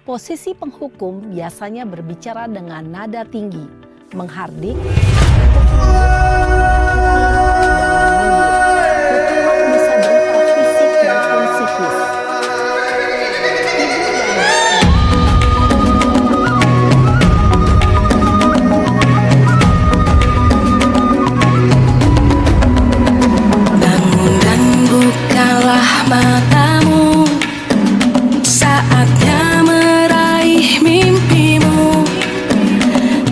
Posisi penghukum biasanya berbicara dengan nada tinggi, menghardik, hukuman bisa berupa fisik maupun psikis. Bangun dan bukalah matamu, saatnya meraih mimpimu.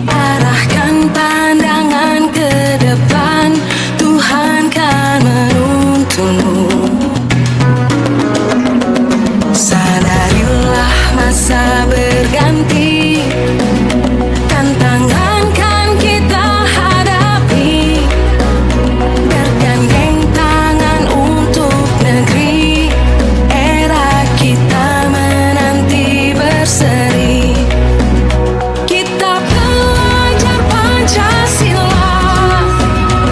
Arahkan pandangan ke depan, Tuhan kan menuntunmu. Sadarilah masa berganti, tantangan kan kita hadapi. Bergandeng tangan untuk negeri, era kita menanti berseri. Kita belajar Pancasila,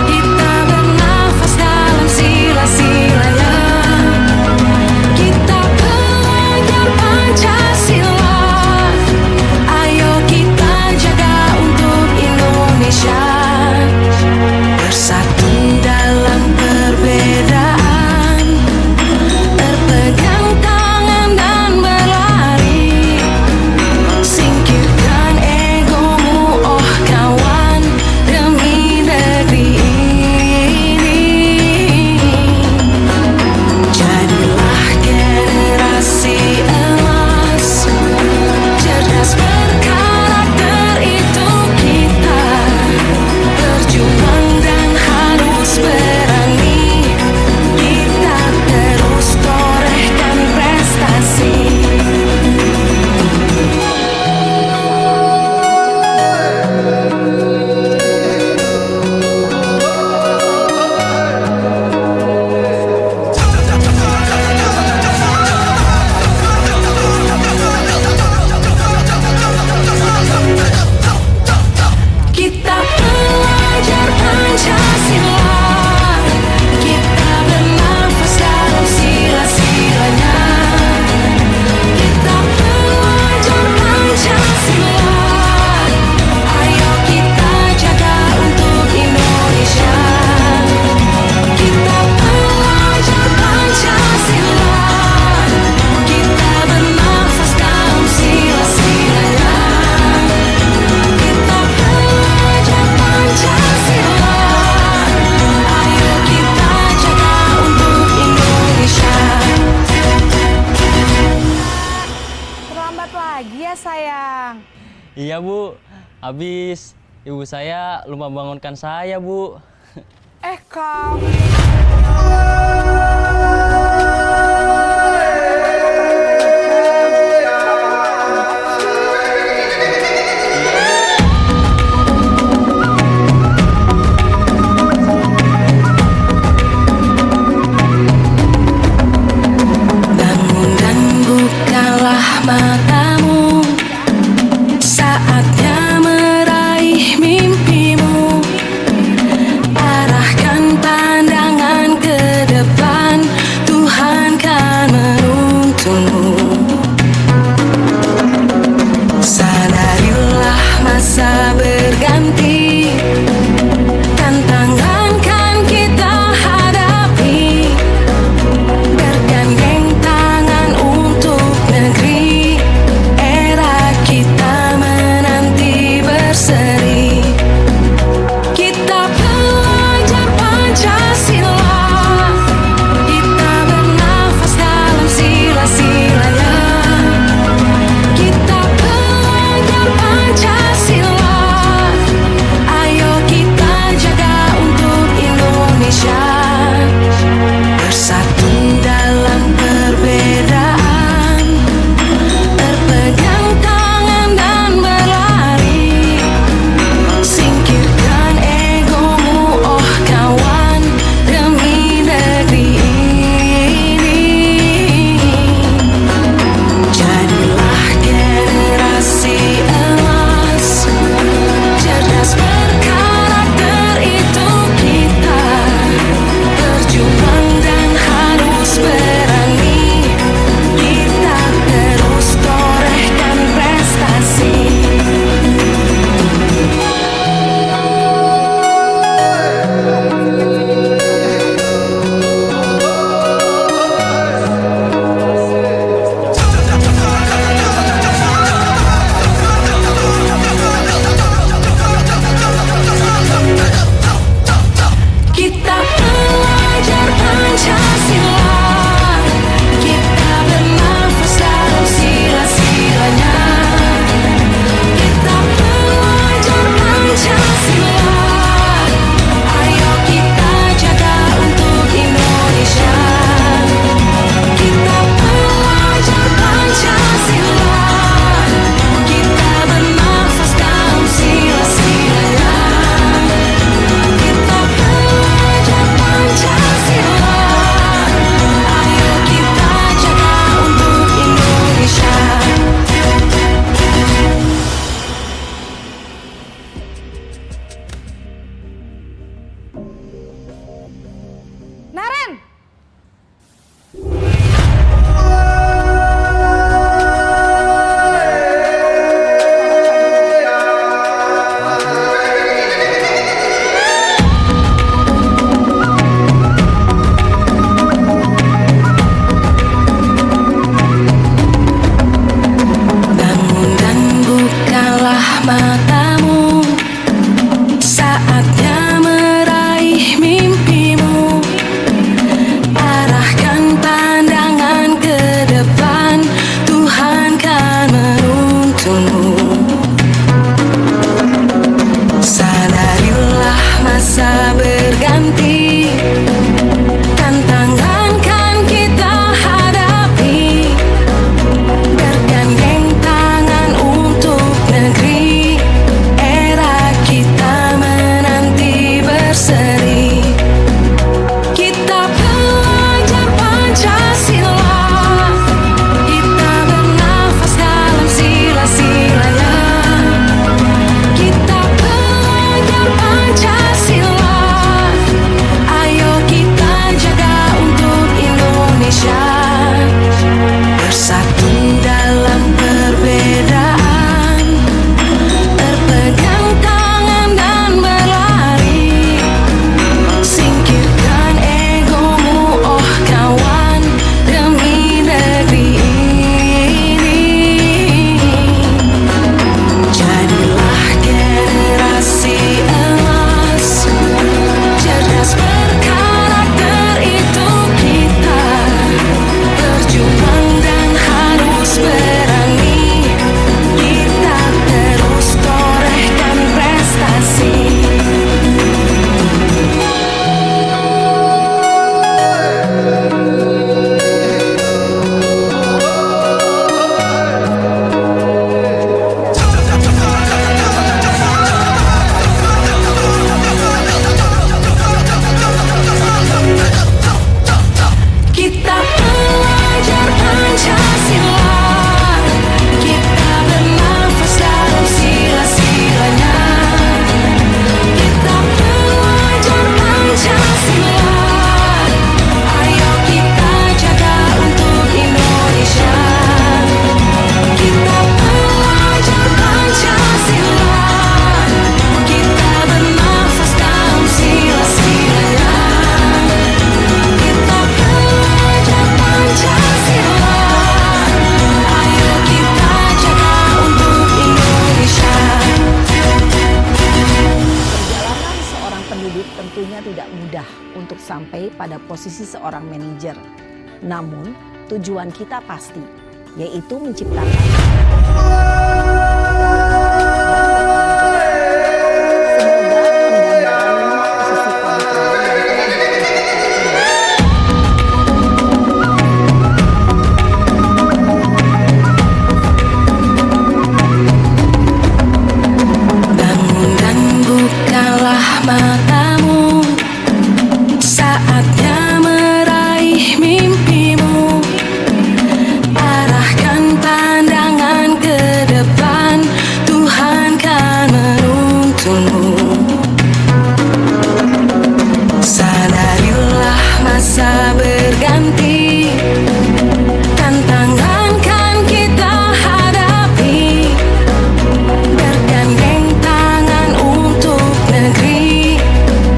kita bernafas dalam sila-silanya. Kita belajar Pancasila, ayo kita jaga untuk Indonesia. Bersatu dalam perbedaan, berpegang tangan dan berlari. Singkirkan egomu, oh kawan, demi negeri ini. Jadilah generasi emas, cerdas berkarakter itu kita. Berjuang dan harus berani, kita terus torehkan prestasi. Kita belajar Pancasila, kita bernafas dalam sila-silanya. Kita belajar Pancasila, ayo kita jaga untuk Indonesia. Kita belajar Pancasila, kita bernafas dalam sila-silanya. Kita belajar Pancasila, ayo kita jaga untuk Indonesia. Terlambat lagi ya sayang. Iya Bu, habis ibu saya lupa bangunkan saya Bu. Kau. Bangun dan bukalah matamu, saatnya meraih mimpimu. Arahkan pandangan ke depan, sampai pada posisi seorang manajer. Namun, tujuan kita pasti, yaitu menciptakan Bangun dan bukalah matamu, saatnya meraih mimpimu. Arahkan pandangan ke depan, Tuhan kan menuntunmu. Sadarilah masa berganti, tantangan kan kita hadapi. Bergandeng tangan untuk negeri,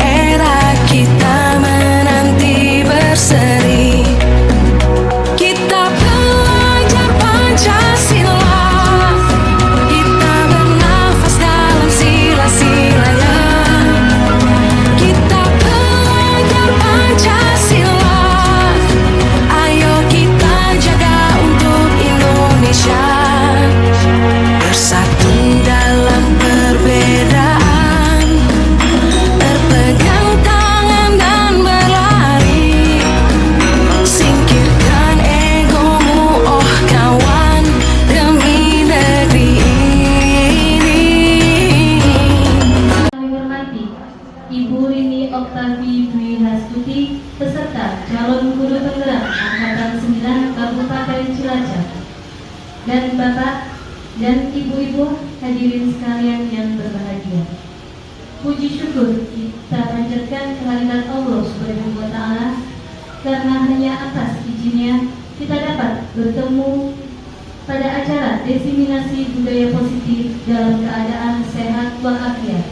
era kita menanti berseri. Kita belajar Pancasila, kita bernafas dalam sila-silanya. Kita belajar Pancasila, ayo kita jaga untuk Indonesia. Bersatu dalam perbedaan, berpegang tangan dan berlari. Singkirkan egomu, oh kawan, demi negeri ini. Kami hormati Ibu Rini Oktavi Dwi Hastuti, peserta calon guru penggerak Angkatan 9 Kabupaten Cilacap, dan Bapak dan Ibu-ibu hadirin sekalian yang berbahagia. Puji syukur kita panjatkan kehadirat Allah Subhanahu wa Ta'ala, karena hanya atas izinnya kita dapat bertemu pada acara diseminasi budaya positif dalam keadaan sehat walafiat.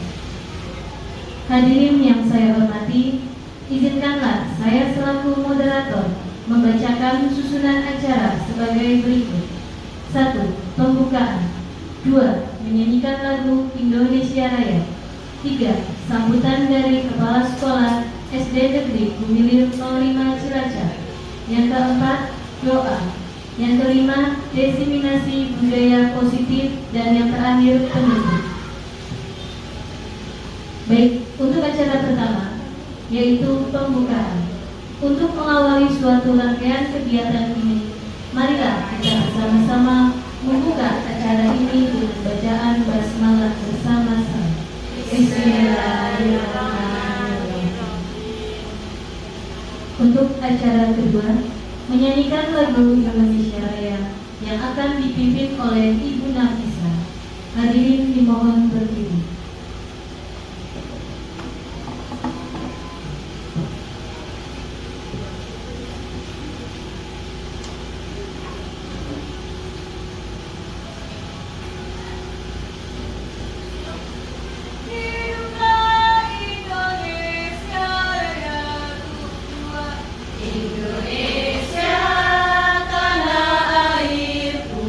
Hadirin yang saya hormati, izinkanlah saya selaku moderator membacakan susunan acara sebagai berikut. 1. Pembukaan. 2. Menyanyikan lagu Indonesia Raya. 3. Sambutan dari Kepala Sekolah SD Negeri Bumilir 05 Cilacap. Yang keempat, doa. Yang kelima, diseminasi budaya positif. Dan yang terakhir, penutup. Baik, untuk acara pertama, yaitu pembukaan. Untuk mengawali suatu rangkaian kegiatan ini, marilah kita bersama-sama membuka acara ini dengan bacaan basmalah bersama-sama. Bismillahirrahmanirrahim. Untuk acara kedua, menyanyikan lagu Indonesia Raya yang akan dipimpin oleh Ibu Nafisa. Hadirin dimohon berdiri. Indonesia tanah airku,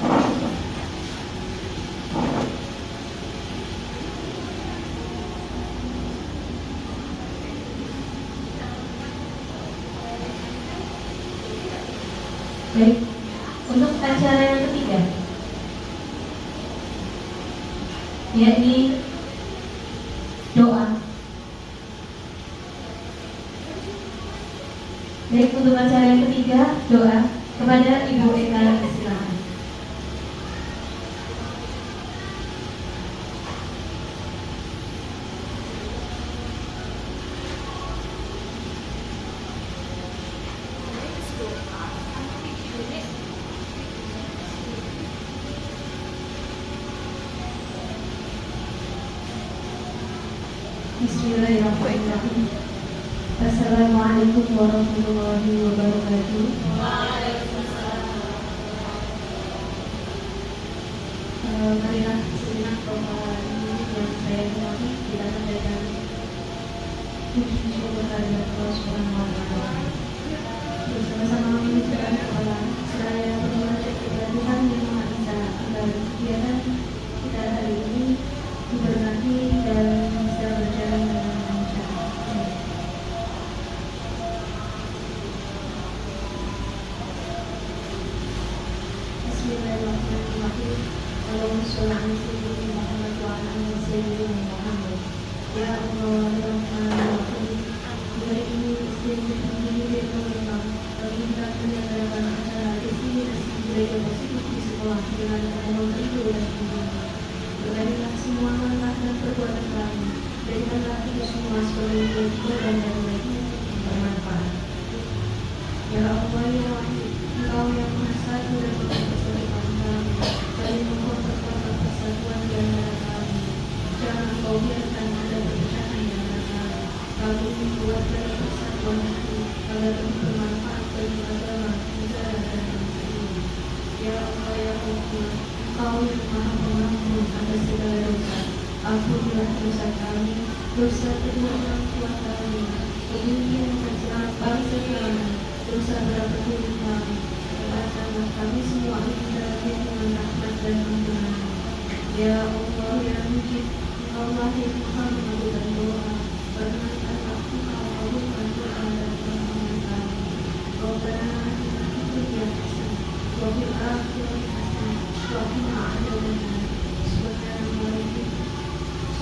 Baik, untuk acara yang ketiga, yakni doa. Baik, untuk acara yang ketiga, doa kepada Ibu Eka, silakan. Bismillahirrahmanirrahim. Assalamualaikum warahmatullahi wabarakatuh. Marilah sejenak doa ini yang saya hormati kita sampaikan puji syukur kehadirat Allah Subhanahu wa Ta'ala. Bersama-sama mengucapkan kepada seraya bermulai kepada Tuhan yang Maha Esa agar kegiatan kita hari ini diberkati dan bisa berjalan dengan lancar. Bismillahirrahmanirrahim. Allahumma sholli ala sayyidina Muhammad wa ala ali sayyidina Muhammad. Ya Allah, ya Rahman, hari ini istimewa ini memang bagi kita menyelenggarakan acara destinasi budaya positif di sekolah dengan membangun itu dan bimbingan. Berkailah semua langkah dan perbuatan kami. Berikanlah itu semua sebagai kebenaran dan bagi yang bermanfaat. Ya Allah, ya Rahim, Engkau yang Maha Satu dan Maha Persatuan kami, dari memperkuat persatuan di antara kami. Jangan Engkau biarkan ada perpecahan di antara kami. Kami membuatkan persatuan itu agar bermanfaat bagi agama, negara dan bangsa ini. Ya Allah, ya Rahman, Engkau yang Maha Pengampun atas segala dosa. Ampunilah dosa kami, dosa kedua orang tua kami, pemimpin dan bangsa kami, dosa berapa kami. Berikanlah kami semua ini dalam lindungan rahmat dan ampunan. Ya Allah, ya Mujib, Engkaulah yang Maha mengabulkan doa. Perkenankanlah Engkau mengabulkan doa dan permohonan kami. Rabbana atina fid dunya hasanah wa fil akhirati hasanah wa qina adzabannar.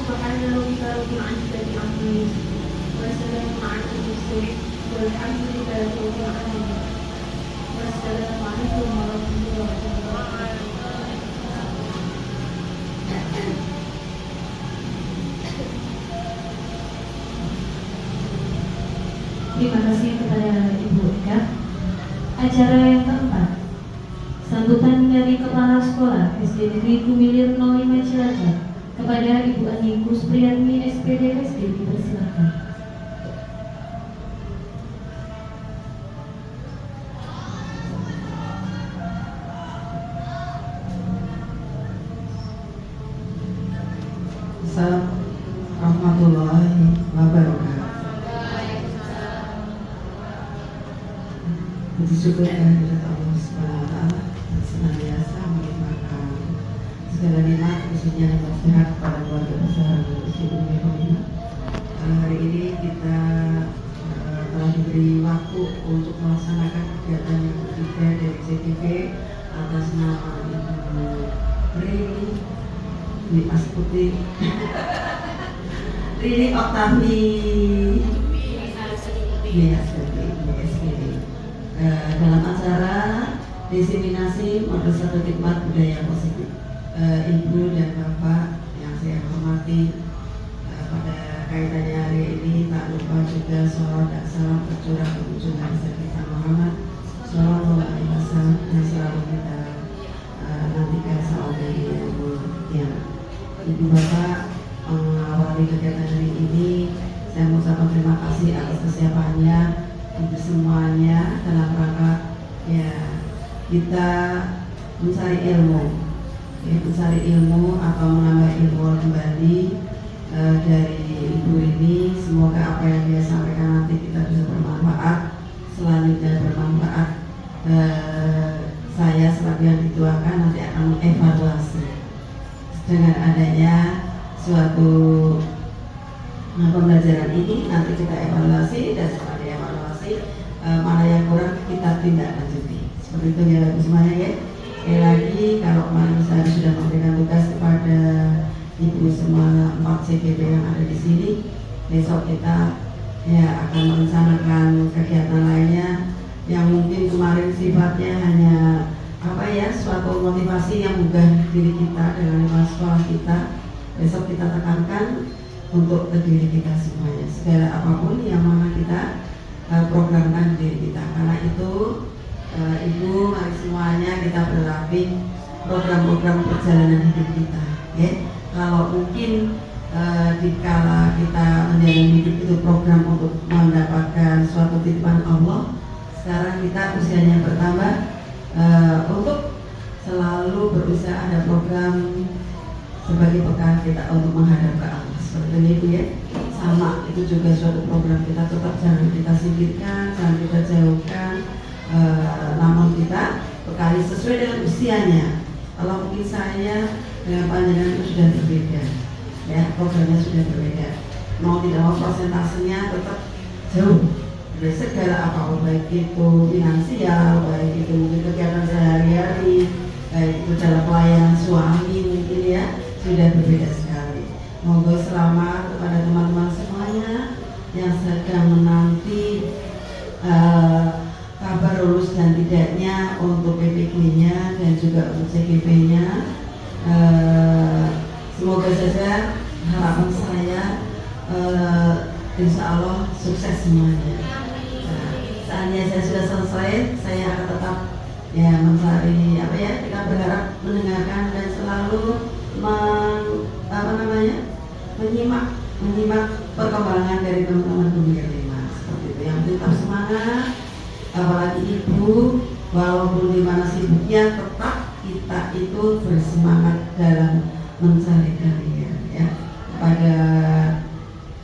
Subhana rabbika rabbil izzati amma yasifun wa salamun 'alal mursalin walhamdulillahi rabbil alamin. Wassalamualaikum warahmatullahi wabarakatuh. Terima kasih kepada Ibu Eka. Acara yang keempat, sambutan dari Kepala Sekolah SD Negeri Kumilir 05 Cilacap kepada Ibu Ani Kuspriyatmi SPD SD, dipersilakan. Assalamualaikum warahmatullahi wabarakatuh. Puji syukur kehadirat Allah Subhanahu wa Ta'ala dan senantiasa melimpahkan segala nikmat khususnya nikmat sehat kepada keluarga besar Ibu Mega. Hari ini kita telah diberi waktu untuk melaksanakan kegiatan yang ketiga dari CTV atas nama Ibu Rini Mas Putih Rini Oktavi dalam acara diseminasi Madrasah Hikmat Budaya Positif. Ibu dan Bapak yang saya hormati, pada kaitannya hari ini tak lupa juga sholawat dan salam tercurah ke junjungan kita Muhammad Sallallahu Alaihi Wasallam yang selalu kita nantikan saat dari yang Ibu Bapak mengawali kegiatan hari ini. Saya mengucapkan terima kasih atas kesiapannya untuk semuanya dalam rangka ya kita mencari ilmu atau menambah ilmu kembali dari Ibu ini. Semoga apa yang dia sampaikan nanti kita bisa bermanfaat, selanjutnya bermanfaat saya selaku yang dituakan nanti akan mengevaluasi dengan adanya suatu pembelajaran ini. Nanti kita evaluasi dan setelah dievaluasi mana yang kurang kita tindak lanjuti. Seperti itu ya Ibu semuanya ya. Sekali lagi kalau kemarin saya sudah memberikan tugas kepada Ibu semua 4 CGP yang ada di sini, besok kita ya akan merencanakan kegiatan lainnya yang mungkin kemarin sifatnya hanya suatu motivasi yang menggugah diri kita dengan lingkungan sekolah kita. Besok kita tekankan untuk ke diri kita semuanya, segala apapun yang mana kita programkan diri kita. Karena itu Ibu, mari semuanya kita berlatih program-program perjalanan hidup kita ya. Kalau mungkin dikala kita menjalani hidup itu program untuk mendapatkan suatu titipan Allah, sekarang kita usianya bertambah untuk selalu berusaha ada program sebagai bekal kita untuk menghadap ke Allah. Seperti itu ya. Sama, itu juga suatu program kita, tetap jangan kita singkirkan, jangan kita jauhkan, namun kita bekali sesuai dengan usianya. Kalau mungkin saya dengan panjenengan itu sudah berbeda ya, programnya sudah berbeda. Mau tidak mau persentasenya tetap jauh dari segala apapun, baik itu finansial, baik itu mungkin kegiatan sehari-hari, baik itu dalam pelayanan suami mungkin ya, sudah berbeda sekali. Moga selamat kepada teman-teman semuanya yang sedang menanti kabar lulus dan tidaknya untuk PPG-nya dan juga untuk CGP-nya. Semoga saja harapan saya insya Allah sukses semuanya. Saatnya saya sudah selesai, saya akan tetap ya mencari kita berharap mendengarkan dan selalu menyimak perkembangan dari teman-teman Bumi 5 seperti itu. Yang tetap semangat, apalagi Ibu, walaupun di mana sibuknya tetap kita itu bersemangat dalam mencari karya ya. Kepada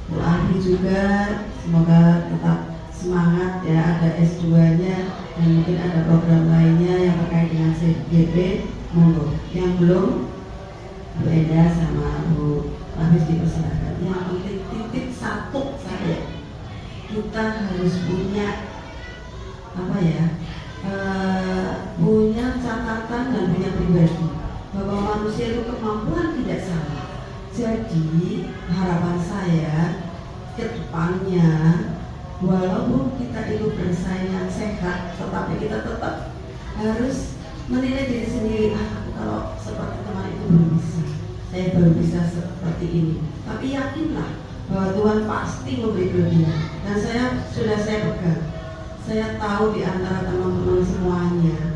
Bu Ahli juga semoga tetap semangat ya, ada S2-nya dan mungkin ada program lainnya yang terkait dengan CGP. Monggo yang belum, Bu Enda sama Bu Hafiz dipersilakan. Yang penting titik satu saya, kita harus punya punya catatan dan punya pribadi bahwa manusia itu kemampuan tidak sama. Jadi harapan saya ke depannya, walaupun kita itu bersaing yang sehat, tetapi kita tetap harus menilai diri sendiri. Kalau seperti teman itu belum bisa, saya baru bisa seperti ini. Tapi yakinlah bahwa Tuhan pasti memberi kelebihan. Dan saya pegang. Saya tahu di antara teman-teman semuanya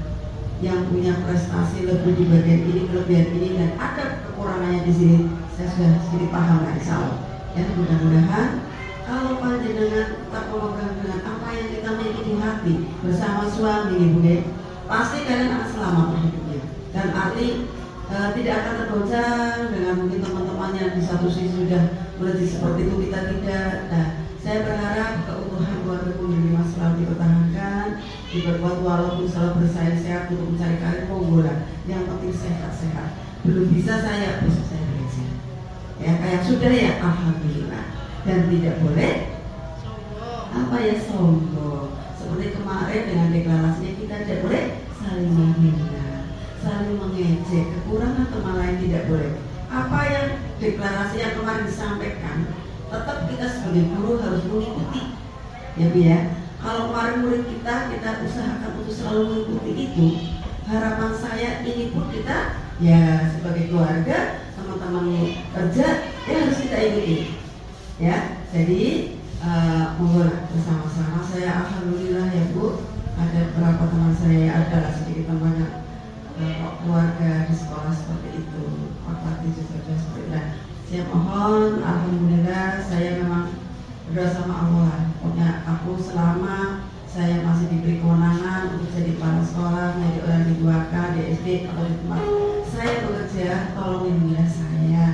yang punya prestasi lebih di bagian ini, kelebihan ini, dan ada kekurangannya di sini. Saya sudah sedikit paham lah, insya Allah. Ya, mudah-mudahan kalau panjenengan tetap memegang dengan apa yang kita miliki di hati bersama suami, Ibu, pasti kalian akan selamat hidupnya. Dan arti tidak akan tergoncang dengan mungkin teman-teman yang di satu sisi sudah melejit seperti itu, kita tidak. Nah, saya berharap keutuhan keluarga Bumi 5 selalu dipertahankan, diperkuat walaupun selalu bersaing sehat untuk mencari karir, monggo lah. Yang penting sehat-sehat. Belum bisa saya, besok saya belajar. Ya, kayak sudah ya, alhamdulillah. Dan tidak boleh sombong. Seperti kemarin dengan deklarasinya, kita tidak boleh saling menghina, saling mengejek, kekurangan teman lain tidak boleh. Apa yang deklarasi yang kemarin disampaikan, tetap kita sebagai guru harus mengikuti. Ya Bu ya. Kalau kemarin murid kita usahakan untuk selalu mengikuti itu. Harapan saya ini pun kita ya sebagai keluarga, teman-teman kerja ya harus kita ikuti. Ya, jadi monggo bersama-sama. Saya alhamdulillah ya Bu, ada beberapa teman saya, adalah sedikit banyak keluarga di sekolah seperti itu. Pak Pati juga seperti itu. Saya mohon, alhamdulillah saya memang berdoa sama Allah. Pokoknya aku selama saya masih diberi kewenangan untuk jadi kepala sekolah, menjadi orang di 2K, di SD atau di tempat saya bekerja, tolong lindungilah saya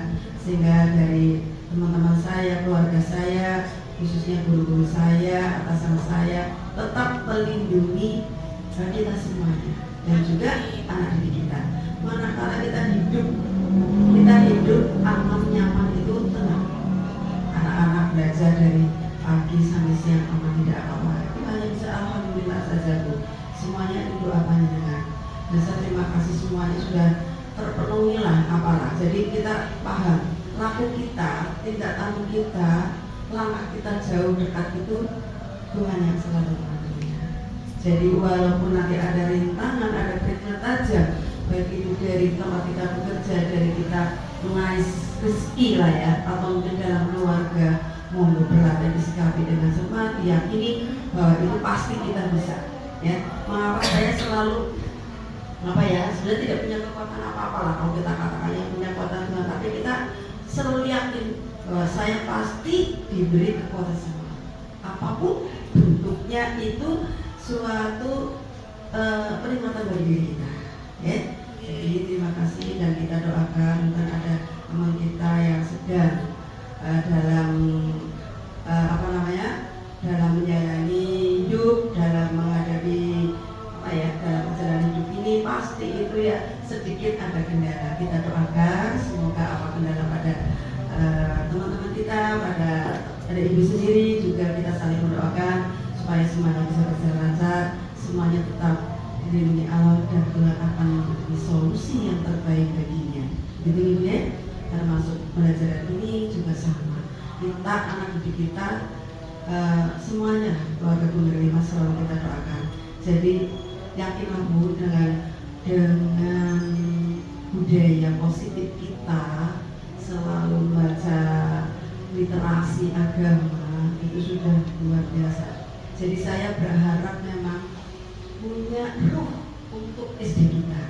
sehingga dari teman-teman saya, keluarga saya, khususnya guru-guru saya, atasan saya, tetap melindungi kita semuanya. dan juga anak didik kita. Manakala kita hidup aman nyaman itu tenang. Anak-anak belajar dari pagi sampai siang aman, tidak apa-apa. Itu hanya bisa alhamdulillah saja Bu. Semuanya itu doa panjenengan. Dan saya terima kasih semuanya sudah terpenuhi lah apalah. Jadi kita paham laku kita, tindak tanduk kita, langkah kita jauh dekat itu Tuhan yang selalu mengaturnya. Jadi walaupun nanti ada rintangan, ada kerikil tajam, baik itu dari tempat kita bekerja, dari kita mengais rezeki lah ya, atau mungkin dalam keluarga, monggo berlatih disikapi dengan semangat, diyakini bahwa itu pasti kita bisa. Ya, mengapa saya selalu sebenarnya tidak punya kekuatan apa-apa lah kalau kita katakan yang punya kekuatan Tuhan, tapi kita selalu yakin bahwa saya pasti diberi kekuatan sama. Apapun bentuknya itu suatu peringatan bagi diri kita. Ya. Jadi terima kasih dan kita doakan dan ada teman kita yang sedang dalam dalam menjalani hidup, dalam menghadapi dalam perjalanan hidup ini pasti itu ya sedikit ada kendala. Kita doakan semoga apa kendala pada teman-teman kita, pada ibu sendiri juga kita saling mendoakan supaya semuanya bisa berjalan lancar, semuanya tetap dilindungi Allah dan Tuhan akan memberi solusi yang terbaik baginya. Gitu ibu ya, termasuk pelajaran ini juga sama. Kita anak didik kita semuanya keluarga penerima selalu kita doakan. Jadi yakinlah Bu dengan budaya positif kita selalu membaca literasi agama itu sudah luar biasa. Jadi saya berharap memang punya ruh untuk SD kita.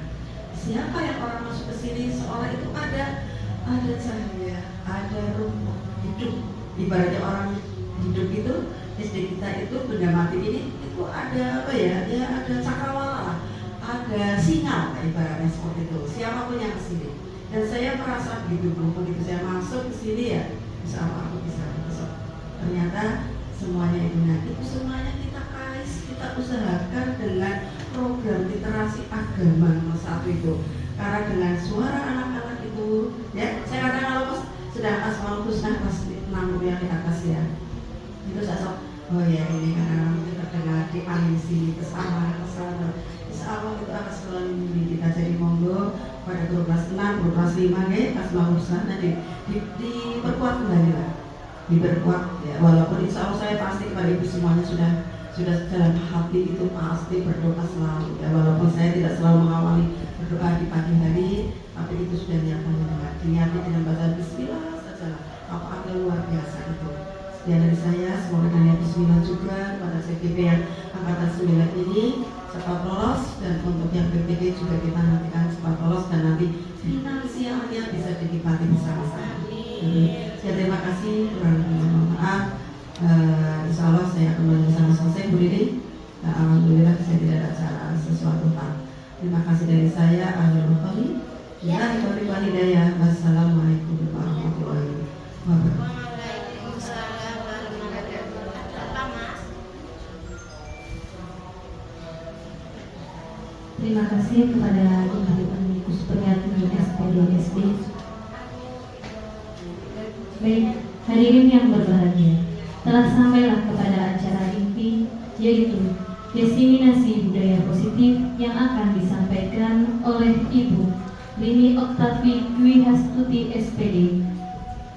Siapa yang orang masuk ke sini seolah itu ada cahaya, ada ruh hidup. Ibaratnya orang hidup itu SD kita itu benda mati ini itu ada ada cakrawala, ada sinyal ibaratnya seperti itu. Siapapun yang kesini. Dan saya merasa begitu begitu saya masuk ke sini ya, insya Allah aku bisa masuk. Ternyata semuanya itu semuanya kita kais, kita usahakan dengan program literasi agama nomor 1 itu. Karena dengan suara anak-anak itu, ya saya katakan kalau pas sedang Asmaul Husna pas 60 yang di atas ya, itu saya oh ya ini karena kita terdengar di angin sini kesana, insya Allah itu akan selalu membimbing kita. Jadi monggo pada guru kelas 6, guru kelas 5 ya, Asmaul Husna nanti diperkuat kembali lah, diperkuat ya. Walaupun insya Allah saya pasti kepada ibu semuanya sudah dalam hati itu pasti berdoa selalu ya. Walaupun saya tidak selalu mengawali berdoa di pagi hari, tapi itu sudah niatnya dengan baca Bismillah saja lah. Apa luar biasa itu. Sekian dari saya, semoga dengan Bismillah juga pada CPP yang angkatan 9 ini cepat lolos, dan untuk yang PPG juga kita nantikan cepat lolos dan nanti finansialnya bisa dinikmati bersama-sama. Saya terima kasih, kurang mohon maaf. Insya Allah saya kembali bersama selesai Bu Didi. Alhamdulillah saya tidak ada acara sesuatu Pak. Terima kasih dari saya, Ahlul Khali. Ya, ibu walidayah. Wassalamualaikum warahmatullahi wabarakatuh. Terima kasih kepada Ibu Amikus Perhatian SPD. Baik, hadirin yang berbahagia, telah sampailah kepada acara inti, yaitu diseminasi budaya positif yang akan disampaikan oleh Ibu Lini Oktavi Dwi Hastuti SPD,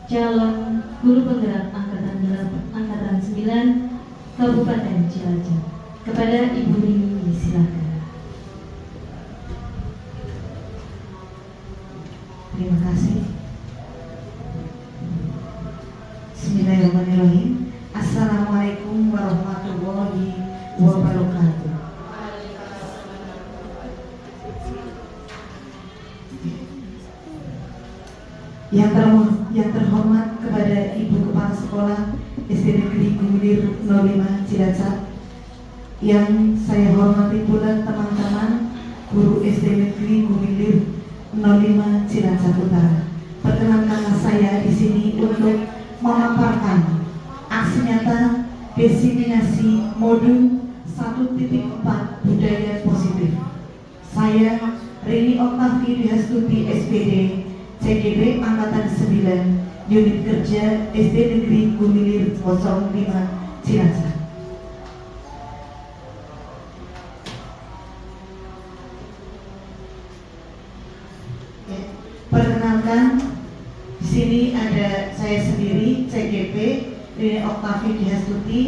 calon guru penggerak angkatan 9 Kabupaten Cilacap. Kepada Ibu Lini disilakan. Terima kasih. Bismillahirrahmanirrahim. Assalamualaikum warahmatullahi wabarakatuh. Yang terhormat kepada Ibu Kepala Sekolah SD Negeri Gumilir 05 Cilacap, yang saya hormati pula teman-teman guru SD Negeri Gumilir 05 Cilacap Utara. Perkenankanlah saya di sini untuk memaparkan aksi nyata diseminasi modul 1.4 budaya positif. saya Rini Oktavi Dwi Hastuti SPD CGB Angkatan 9 Unit Kerja SD Negeri Gumilir 05 Cilacap. Ya, perkenalkan, di sini ada saya sendiri CGP Rini Oktavi Dwi Hastuti,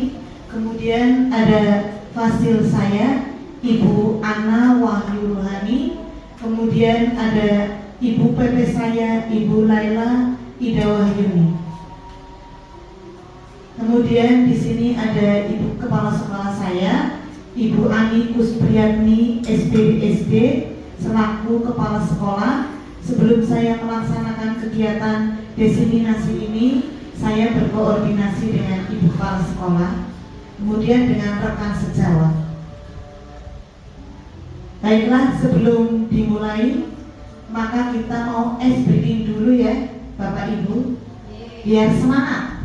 kemudian ada fasil saya Ibu Ana Wahyu Ruhani, kemudian ada Ibu PP saya Ibu Laila Ida Wahyuni. Kemudian di sini ada Ibu Kepala Sekolah saya Ibu Ani Kuspriyatni SPD selaku Kepala Sekolah. Sebelum saya melaksanakan kegiatan diseminasi ini, saya berkoordinasi dengan Ibu Kepala Sekolah, kemudian dengan rekan sejawat. Baiklah, sebelum dimulai, maka kita mau ice breaking dulu ya, Bapak Ibu, biar semangat.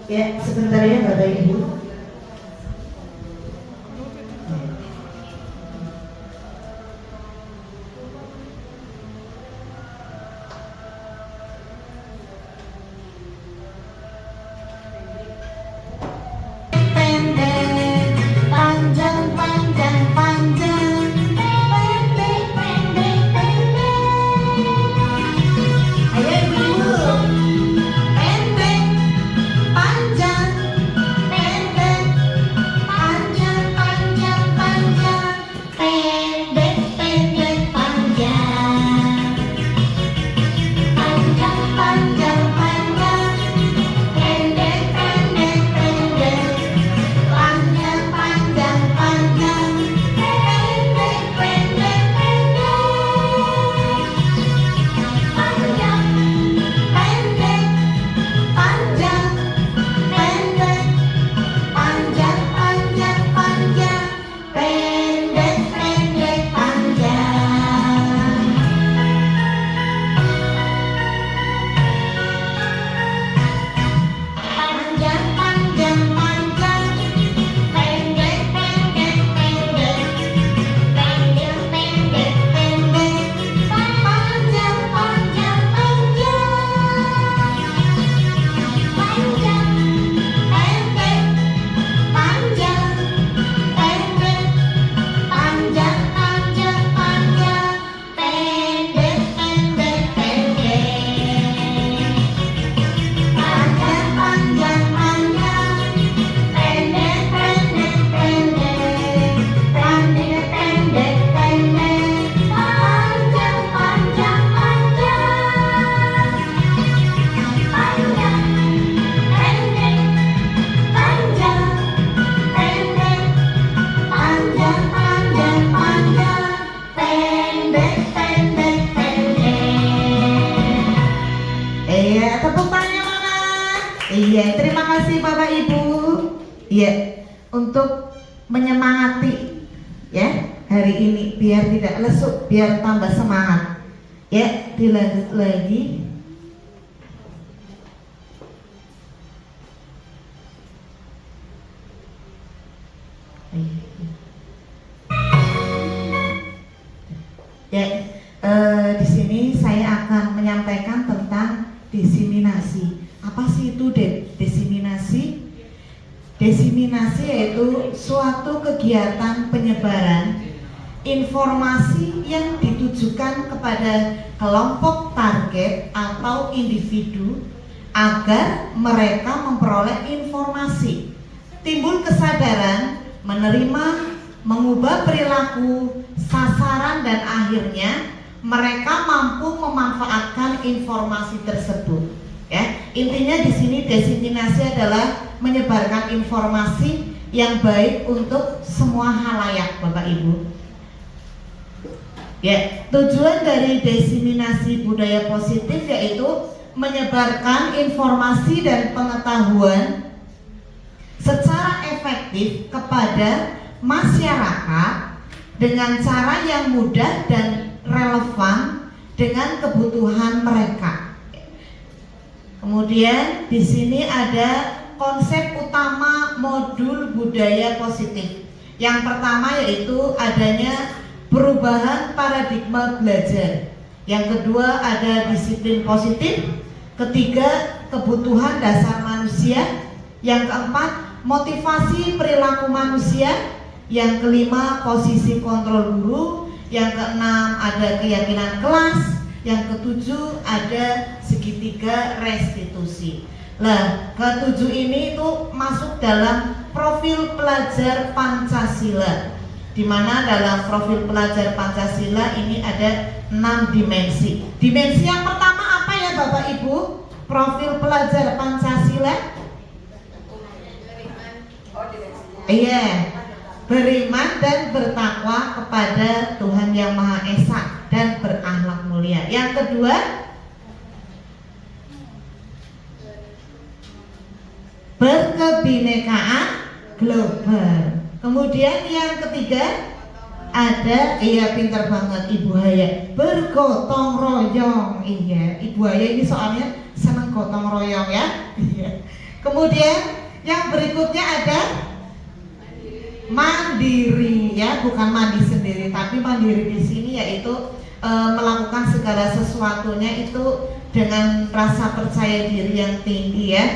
Ya, sebentar ya Bapak Ibu. Pendek, panjang, Ya, untuk menyemangati ya hari ini biar tidak lesu, biar tambah semangat. Ya, dilanjut lagi. Ya, di sini saya akan menyampaikan tentang diseminasi. Apa sih itu diseminasi? Diseminasi yaitu suatu kegiatan penyebaran informasi yang ditujukan kepada kelompok target atau individu agar mereka memperoleh informasi, timbul kesadaran, menerima, mengubah perilaku, sasaran, dan akhirnya mereka mampu memanfaatkan informasi tersebut. Ya, intinya di sini diseminasi adalah menyebarkan informasi yang baik untuk semua halayak, Bapak Ibu. Ya, tujuan dari diseminasi budaya positif yaitu menyebarkan informasi dan pengetahuan secara efektif kepada masyarakat dengan cara yang mudah dan relevan dengan kebutuhan mereka. Kemudian di sini ada konsep utama modul budaya positif. Yang pertama yaitu adanya perubahan paradigma belajar. Yang kedua ada disiplin positif. Ketiga, kebutuhan dasar manusia. Yang keempat, motivasi perilaku manusia. Yang kelima, posisi kontrol guru. Yang keenam, ada keyakinan kelas. Yang ketujuh, ada segitiga restitusi. Nah, ketujuh ini itu masuk dalam profil pelajar Pancasila, di mana dalam profil pelajar Pancasila ini ada 6 dimensi. Dimensi yang pertama apa ya Bapak Ibu? Profil pelajar Pancasila? Iya, beriman dan bertakwa kepada Tuhan Yang Maha Esa dan berakhlak mulia. Yang kedua, berkebinekaan global. Kemudian yang ketiga ada, iya pintar banget Ibu Haya, bergotong royong. Iya, Ibu Haya ini soalnya senang gotong royong ya. Iya. Kemudian yang berikutnya ada mandiri ya, bukan mandi sendiri, tapi mandiri di sini yaitu melakukan segala sesuatunya itu dengan rasa percaya diri yang tinggi ya.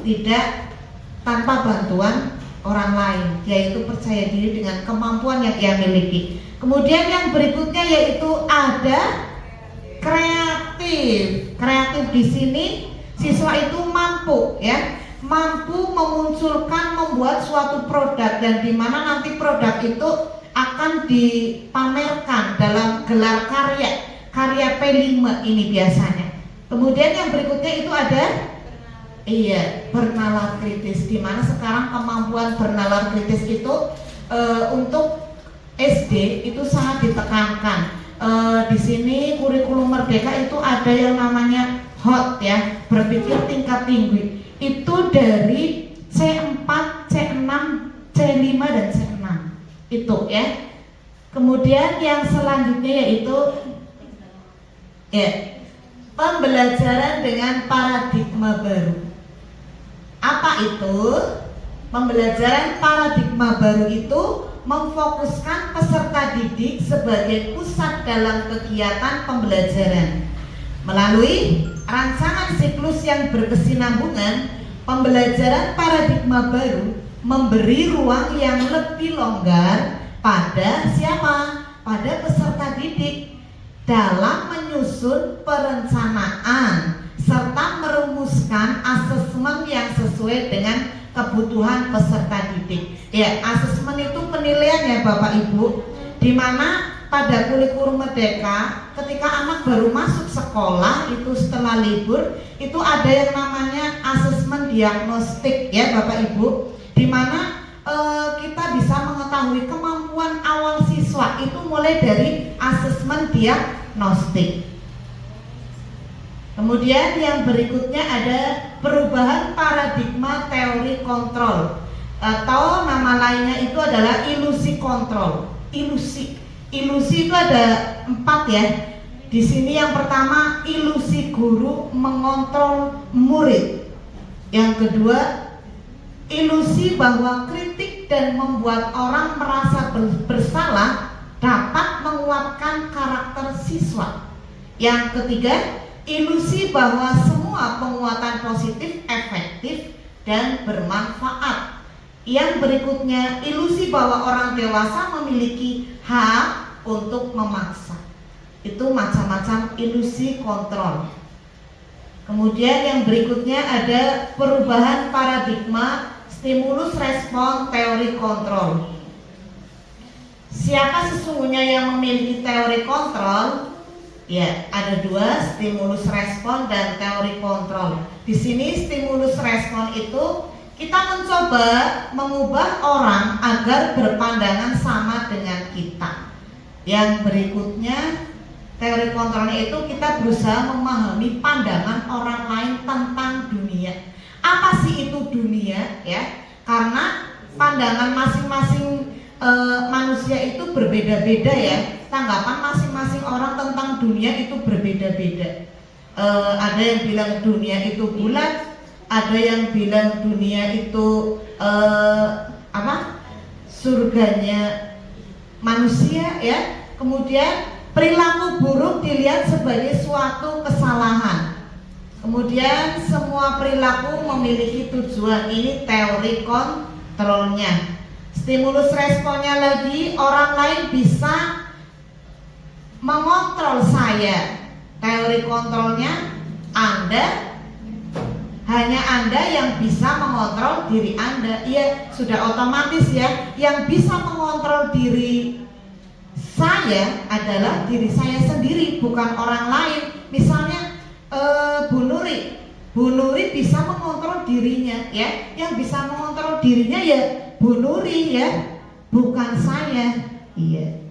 Tidak tanpa bantuan orang lain, yaitu percaya diri dengan kemampuan yang ia miliki. Kemudian yang berikutnya yaitu ada kreatif. Kreatif di sini siswa itu mampu ya, mampu memunculkan, membuat suatu produk, dan di mana nanti produk itu akan dipamerkan dalam gelar karya P5 ini biasanya. Kemudian yang berikutnya itu ada bernalar kritis, di mana sekarang kemampuan bernalar kritis itu untuk SD itu sangat ditekankan. Di sini kurikulum Merdeka itu ada yang namanya HOT ya, berpikir tingkat tinggi. Itu dari C4, C6, C5 dan C6 itu ya. Kemudian yang selanjutnya yaitu pembelajaran dengan paradigma baru. Apa itu? Pembelajaran paradigma baru itu memfokuskan peserta didik sebagai pusat dalam kegiatan pembelajaran. Melalui rancangan siklus yang berkesinambungan, pembelajaran paradigma baru memberi ruang yang lebih longgar pada siapa? Pada peserta didik dalam menyusun perencanaan serta merumuskan asesmen yang sesuai dengan kebutuhan peserta didik. Ya, asesmen itu penilaian ya Bapak Ibu, di mana pada kurikulum Merdeka ketika anak baru masuk sekolah itu setelah libur itu ada yang namanya asesmen diagnostik ya Bapak Ibu, di mana kita bisa mengetahui kemampuan awal siswa itu mulai dari asesmen diagnostik. Kemudian yang berikutnya ada perubahan paradigma teori kontrol, atau nama lainnya itu adalah ilusi kontrol. Ilusi itu ada 4 ya. Di sini yang pertama, ilusi guru mengontrol murid. Yang kedua, ilusi bahwa kritik dan membuat orang merasa bersalah dapat menguatkan karakter siswa. Yang ketiga, ilusi bahwa semua penguatan positif efektif dan bermanfaat. Yang berikutnya, ilusi bahwa orang dewasa memiliki hak untuk memaksa. Itu macam-macam ilusi kontrol. Kemudian yang berikutnya ada perubahan paradigma stimulus respon teori kontrol. Siapa sesungguhnya yang memiliki teori kontrol? Ya, ada 2, stimulus respon dan teori kontrol. Di sini stimulus respon itu kita mencoba mengubah orang agar berpandangan sama dengan kita. Yang berikutnya, teori kontrolnya itu kita berusaha memahami pandangan orang lain tentang dunia. Apa sih itu dunia ya? Karena pandangan masing-masing manusia itu berbeda-beda ya. Tanggapan masing-masing orang tentang dunia itu berbeda-beda. Ada yang bilang dunia itu bulat, ada yang bilang dunia itu surganya manusia ya. Kemudian perilaku buruk dilihat sebagai suatu kesalahan. Kemudian semua perilaku memiliki tujuan. Ini teori kontrolnya. Stimulus responnya lagi, orang lain bisa mengontrol saya. Teori kontrolnya, hanya Anda yang bisa mengontrol diri Anda. Ya, sudah otomatis ya. Yang bisa mengontrol diri saya adalah diri saya sendiri, bukan orang lain. Misalnya Bu Nuri bisa mengontrol dirinya ya. Yang bisa mengontrol dirinya ya Bu Nuri ya, bukan saya. Iya.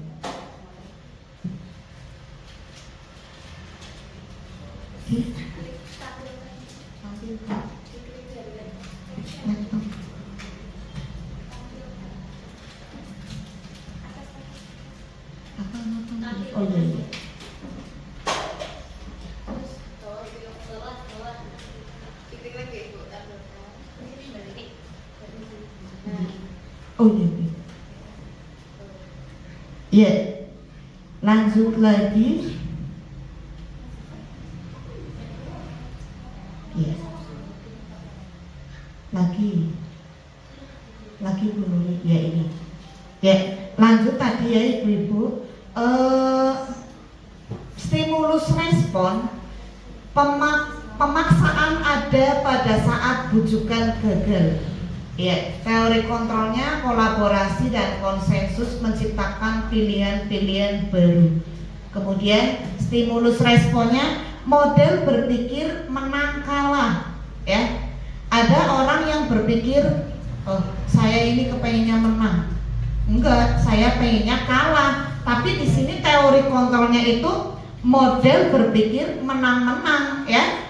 Oh iya. Oh iya. Ya, lanjut lagi. Ya, lagi bunyi ya ini. Ya, lanjut tadi ya ibu-ibu. Stimulus respon, pemaksaan ada pada saat bujukan gagal. Ya, teori kontrolnya kolaborasi dan konsensus menciptakan pilihan-pilihan baru. Kemudian stimulus responnya model berpikir menang kalah. Ya, ada orang yang berpikir, oh saya ini kepengennya menang. Enggak, saya pengennya kalah. Tapi di sini teori kontrolnya itu model berpikir menang-menang ya.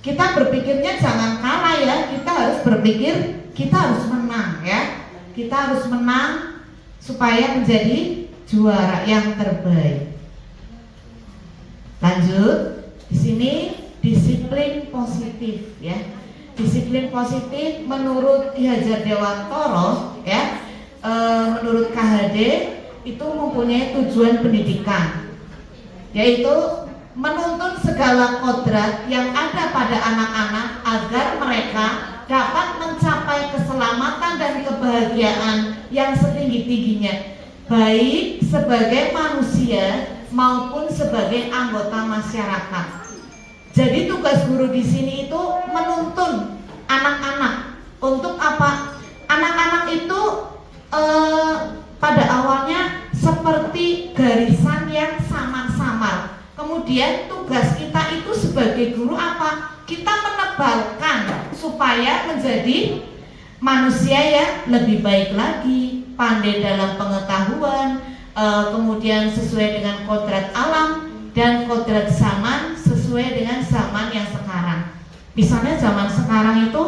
Kita berpikirnya jangan kalah ya, kita harus berpikir kita harus menang ya. Kita harus menang supaya menjadi juara yang terbaik. Lanjut, di sini disiplin positif ya. Disiplin positif menurut Ki Hajar Dewantoro ya, menurut KHD itu mempunyai tujuan pendidikan, yaitu menuntun segala kodrat yang ada pada anak-anak agar mereka dapat mencapai keselamatan dan kebahagiaan yang setinggi-tingginya, baik sebagai manusia maupun sebagai anggota masyarakat. Jadi tugas guru di sini itu menuntun anak-anak untuk apa? Anak-anak itu pada awalnya seperti garisan yang samar-samar. Kemudian tugas kita itu sebagai guru apa? Kita menebalkan supaya menjadi manusia yang lebih baik lagi, pandai dalam pengetahuan, kemudian sesuai dengan kodrat alam dan kodrat zaman sesuai dengan zaman yang sekarang. Misalnya zaman sekarang itu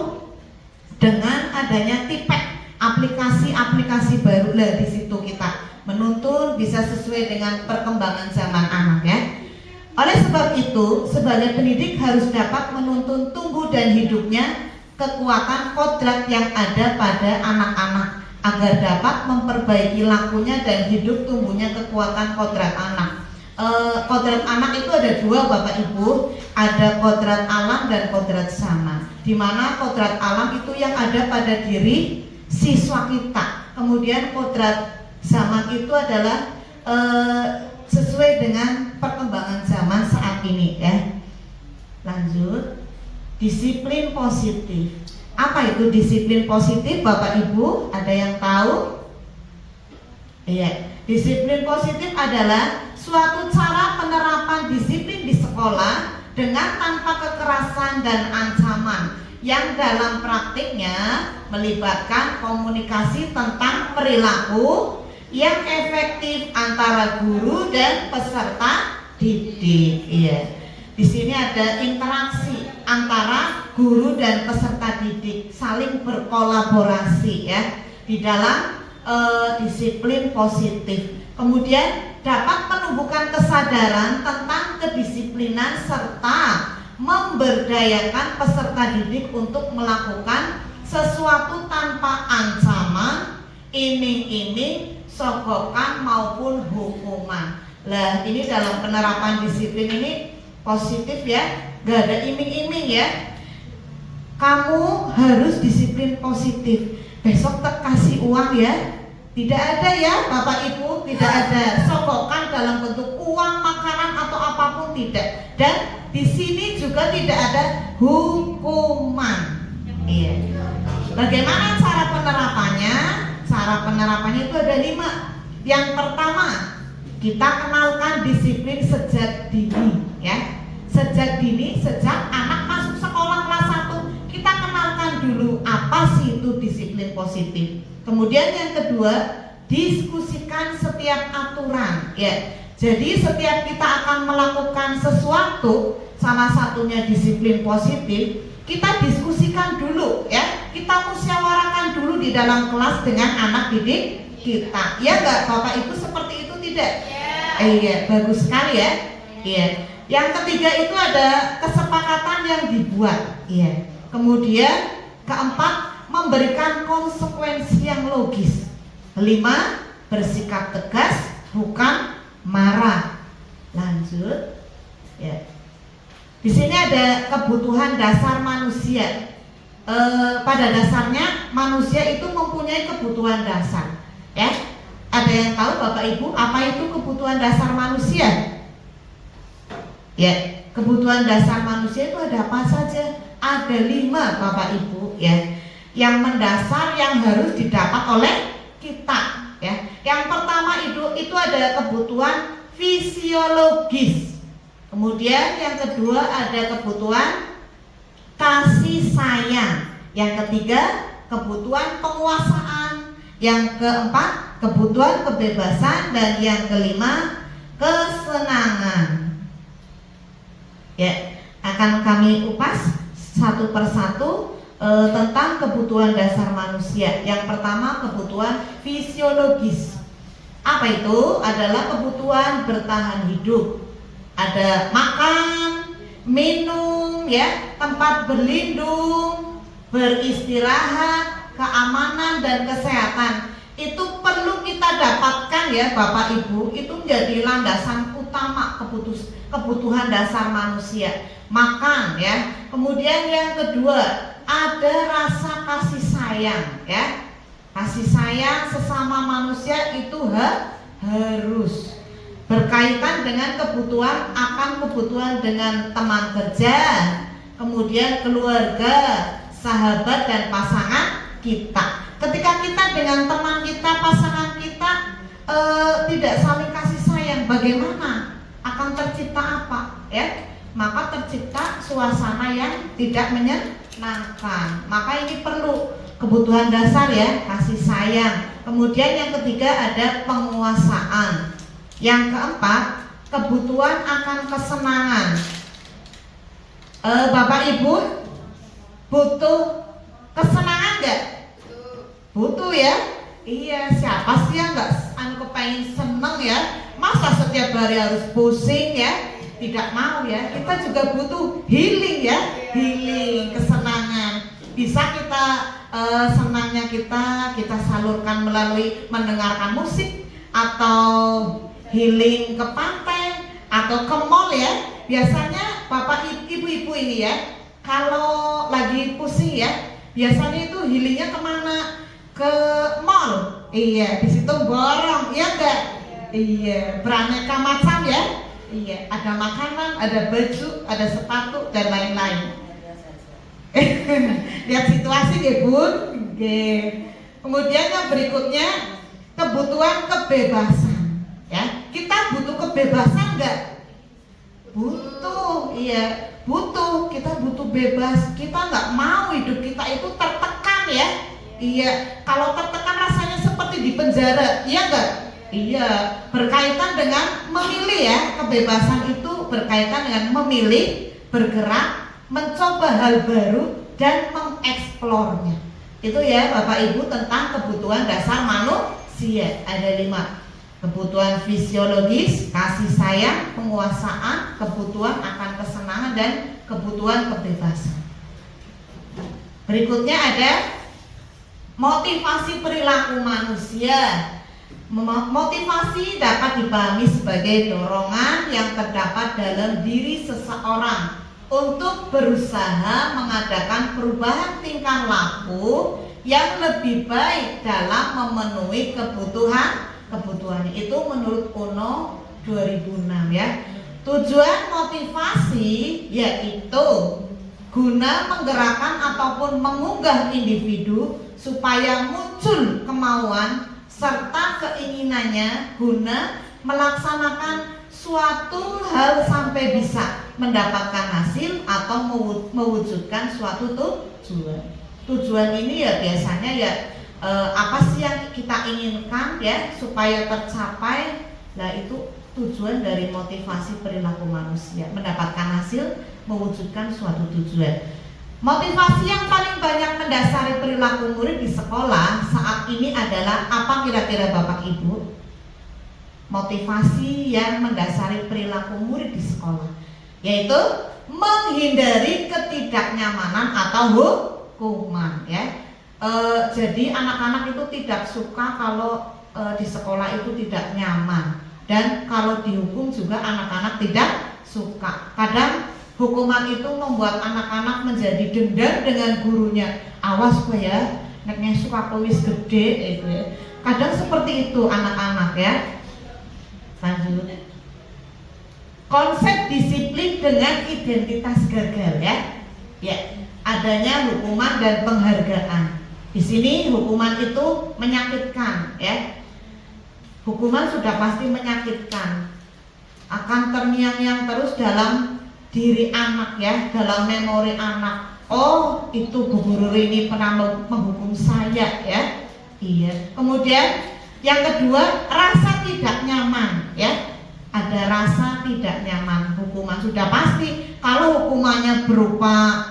dengan adanya tipek, aplikasi-aplikasi baru lah, di situ kita menuntun bisa sesuai dengan perkembangan zaman anak ya. Oleh sebab itu, sebagai pendidik harus dapat menuntun tumbuh dan hidupnya kekuatan kodrat yang ada pada anak-anak agar dapat memperbaiki lakunya dan hidup tumbuhnya kekuatan kodrat anak. Kodrat anak itu ada dua Bapak Ibu, ada kodrat alam dan kodrat sama. Di mana kodrat alam itu yang ada pada diri siswa kita. Kemudian kodrat zaman itu adalah sesuai dengan perkembangan zaman saat ini ya. Lanjut, disiplin positif. Apa itu disiplin positif Bapak Ibu? Ada yang tahu? Iya, disiplin positif adalah suatu cara penerapan disiplin di sekolah dengan tanpa kekerasan dan ancaman yang dalam praktiknya melibatkan komunikasi tentang perilaku yang efektif antara guru dan peserta didik. Iya. Di sini ada interaksi antara guru dan peserta didik, saling berkolaborasi ya di dalam disiplin positif. Kemudian dapat menumbuhkan kesadaran tentang kedisiplinan serta memberdayakan peserta didik untuk melakukan sesuatu tanpa ancaman, iming-iming, sogokan maupun hukuman. Lah ini dalam penerapan disiplin ini positif ya, gak ada iming-iming ya. Kamu harus disiplin positif. Besok kasih uang ya. Tidak ada ya Bapak Ibu, tidak ada sogokan dalam bentuk uang, makanan atau apapun, tidak. Dan di sini juga tidak ada hukuman. Iya. Bagaimana cara penerapannya? Cara penerapannya itu ada 5. Yang pertama, kita kenalkan disiplin sejak dini ya. Sejak dini, sejak anak masuk sekolah kelas 1, kita kenalkan dulu apa sih itu disiplin positif. Kemudian yang kedua, diskusikan setiap aturan ya. Jadi setiap kita akan melakukan sesuatu, salah satunya disiplin positif, kita diskusikan dulu ya. Kita musyawarahkan dulu di dalam kelas dengan anak didik kita. Ya enggak Bapak Ibu, seperti itu tidak? Iya, bagus sekali ya. Iya. Yang ketiga itu ada kesepakatan yang dibuat. Iya. Kemudian keempat, memberikan konsekuensi yang logis. 5, bersikap tegas, bukan marah. Lanjut. Ya. Di sini ada kebutuhan dasar manusia. Pada dasarnya manusia itu mempunyai kebutuhan dasar. Ya. Ada yang tahu Bapak Ibu apa itu kebutuhan dasar manusia? Ya, kebutuhan dasar manusia itu ada apa saja? Ada 5 Bapak Ibu ya, yang mendasar yang harus didapat oleh kita ya. Yang pertama itu ada kebutuhan fisiologis. Kemudian yang kedua ada kebutuhan kasih sayang. Yang ketiga kebutuhan penguasaan. Yang keempat kebutuhan kebebasan, dan yang kelima kesenangan. Ya, akan kami upas satu persatu tentang kebutuhan dasar manusia. Yang pertama, kebutuhan fisiologis. Apa itu? Adalah kebutuhan bertahan hidup. Ada makan, minum, ya, tempat berlindung, beristirahat, keamanan dan kesehatan. Itu perlu kita dapatkan ya Bapak Ibu. Itu menjadi landasan utama kebutuhan dasar manusia. Makan ya. Kemudian yang kedua, ada rasa kasih sayang ya. Kasih sayang sesama manusia itu harus berkaitan dengan kebutuhan dengan teman kerja, kemudian keluarga, sahabat dan pasangan kita. Ketika kita dengan teman kita, pasangan kita tidak saling kasih sayang, bagaimana? Akan tercipta apa? Ya, maka tercipta suasana yang tidak menyenangkan. Maka ini perlu kebutuhan dasar ya, kasih sayang. Kemudian yang ketiga ada penguasaan. Yang keempat, kebutuhan akan kesenangan. Bapak Ibu Butuh kesenangan nggak? Butuh ya. Iya, siapa sih yang nggak kepengen seneng ya? Masa setiap hari harus pusing ya? Tidak mau ya. Kita juga butuh healing ya, healing, kesenangan. Bisa kita senangnya kita salurkan melalui mendengarkan musik, atau healing ke pantai atau ke mall ya. Biasanya bapak ibu-ibu ini ya, kalau lagi pusing ya, biasanya itu healingnya kemana? Ke mall. Iya, di situ borong, ya enggak? Iya, beraneka macam ya. Iya, ada makanan, ada baju, ada sepatu dan lain-lain. Lihat situasi ya Bun. Kemudian yang berikutnya, kebutuhan kebebasan. Ya, kita butuh kebebasan enggak? Butuh, iya, butuh. Kita butuh bebas. Kita nggak mau hidup kita itu tertekan ya. Iya, kalau tertekan rasanya seperti di penjara, iya enggak? Iya, berkaitan dengan memilih ya. Kebebasan itu berkaitan dengan memilih, bergerak, mencoba hal baru dan mengeksplornya. Itu ya Bapak Ibu tentang kebutuhan dasar manusia. Ada 5. Kebutuhan fisiologis, kasih sayang, penguasaan, kebutuhan akan kesenangan dan kebutuhan kebebasan. Berikutnya ada motivasi perilaku manusia. Motivasi dapat dipahami sebagai dorongan yang terdapat dalam diri seseorang untuk berusaha mengadakan perubahan tingkah laku yang lebih baik dalam memenuhi kebutuhannya. Itu menurut UNO 2006 ya. Tujuan motivasi yaitu guna menggerakkan ataupun mengunggah individu supaya muncul kemauan serta keinginannya guna melaksanakan suatu hal sampai bisa mendapatkan hasil atau mewujudkan suatu tujuan. Tujuan ini ya biasanya ya apa sih yang kita inginkan ya supaya tercapai. Nah itu tujuan dari motivasi perilaku manusia, mendapatkan hasil, mewujudkan suatu tujuan. Motivasi yang paling banyak mendasari perilaku murid di sekolah saat ini adalah apa kira-kira Bapak Ibu? Motivasi yang mendasari perilaku murid di sekolah yaitu menghindari ketidaknyamanan atau hukuman ya. Jadi anak-anak itu tidak suka kalau di sekolah itu tidak nyaman, dan kalau dihukum juga anak-anak tidak suka. Kadang hukuman itu membuat anak-anak menjadi dendam dengan gurunya. Awas gue ya, neknya suka pewis gede itu ya. Kadang seperti itu anak-anak ya. Lanjut. Konsep disiplin dengan identitas gagal ya. Ya, adanya hukuman dan penghargaan. Di sini hukuman itu menyakitkan ya. Hukuman sudah pasti menyakitkan, akan terngiang-ngiang terus dalam diri anak ya, dalam memori anak. Oh, itu Bu Guru ini pernah menghukum saya ya. Iya. Kemudian yang kedua, rasa tidak nyaman ya. Ada rasa tidak nyaman. Hukuman sudah pasti. Kalau hukumannya berupa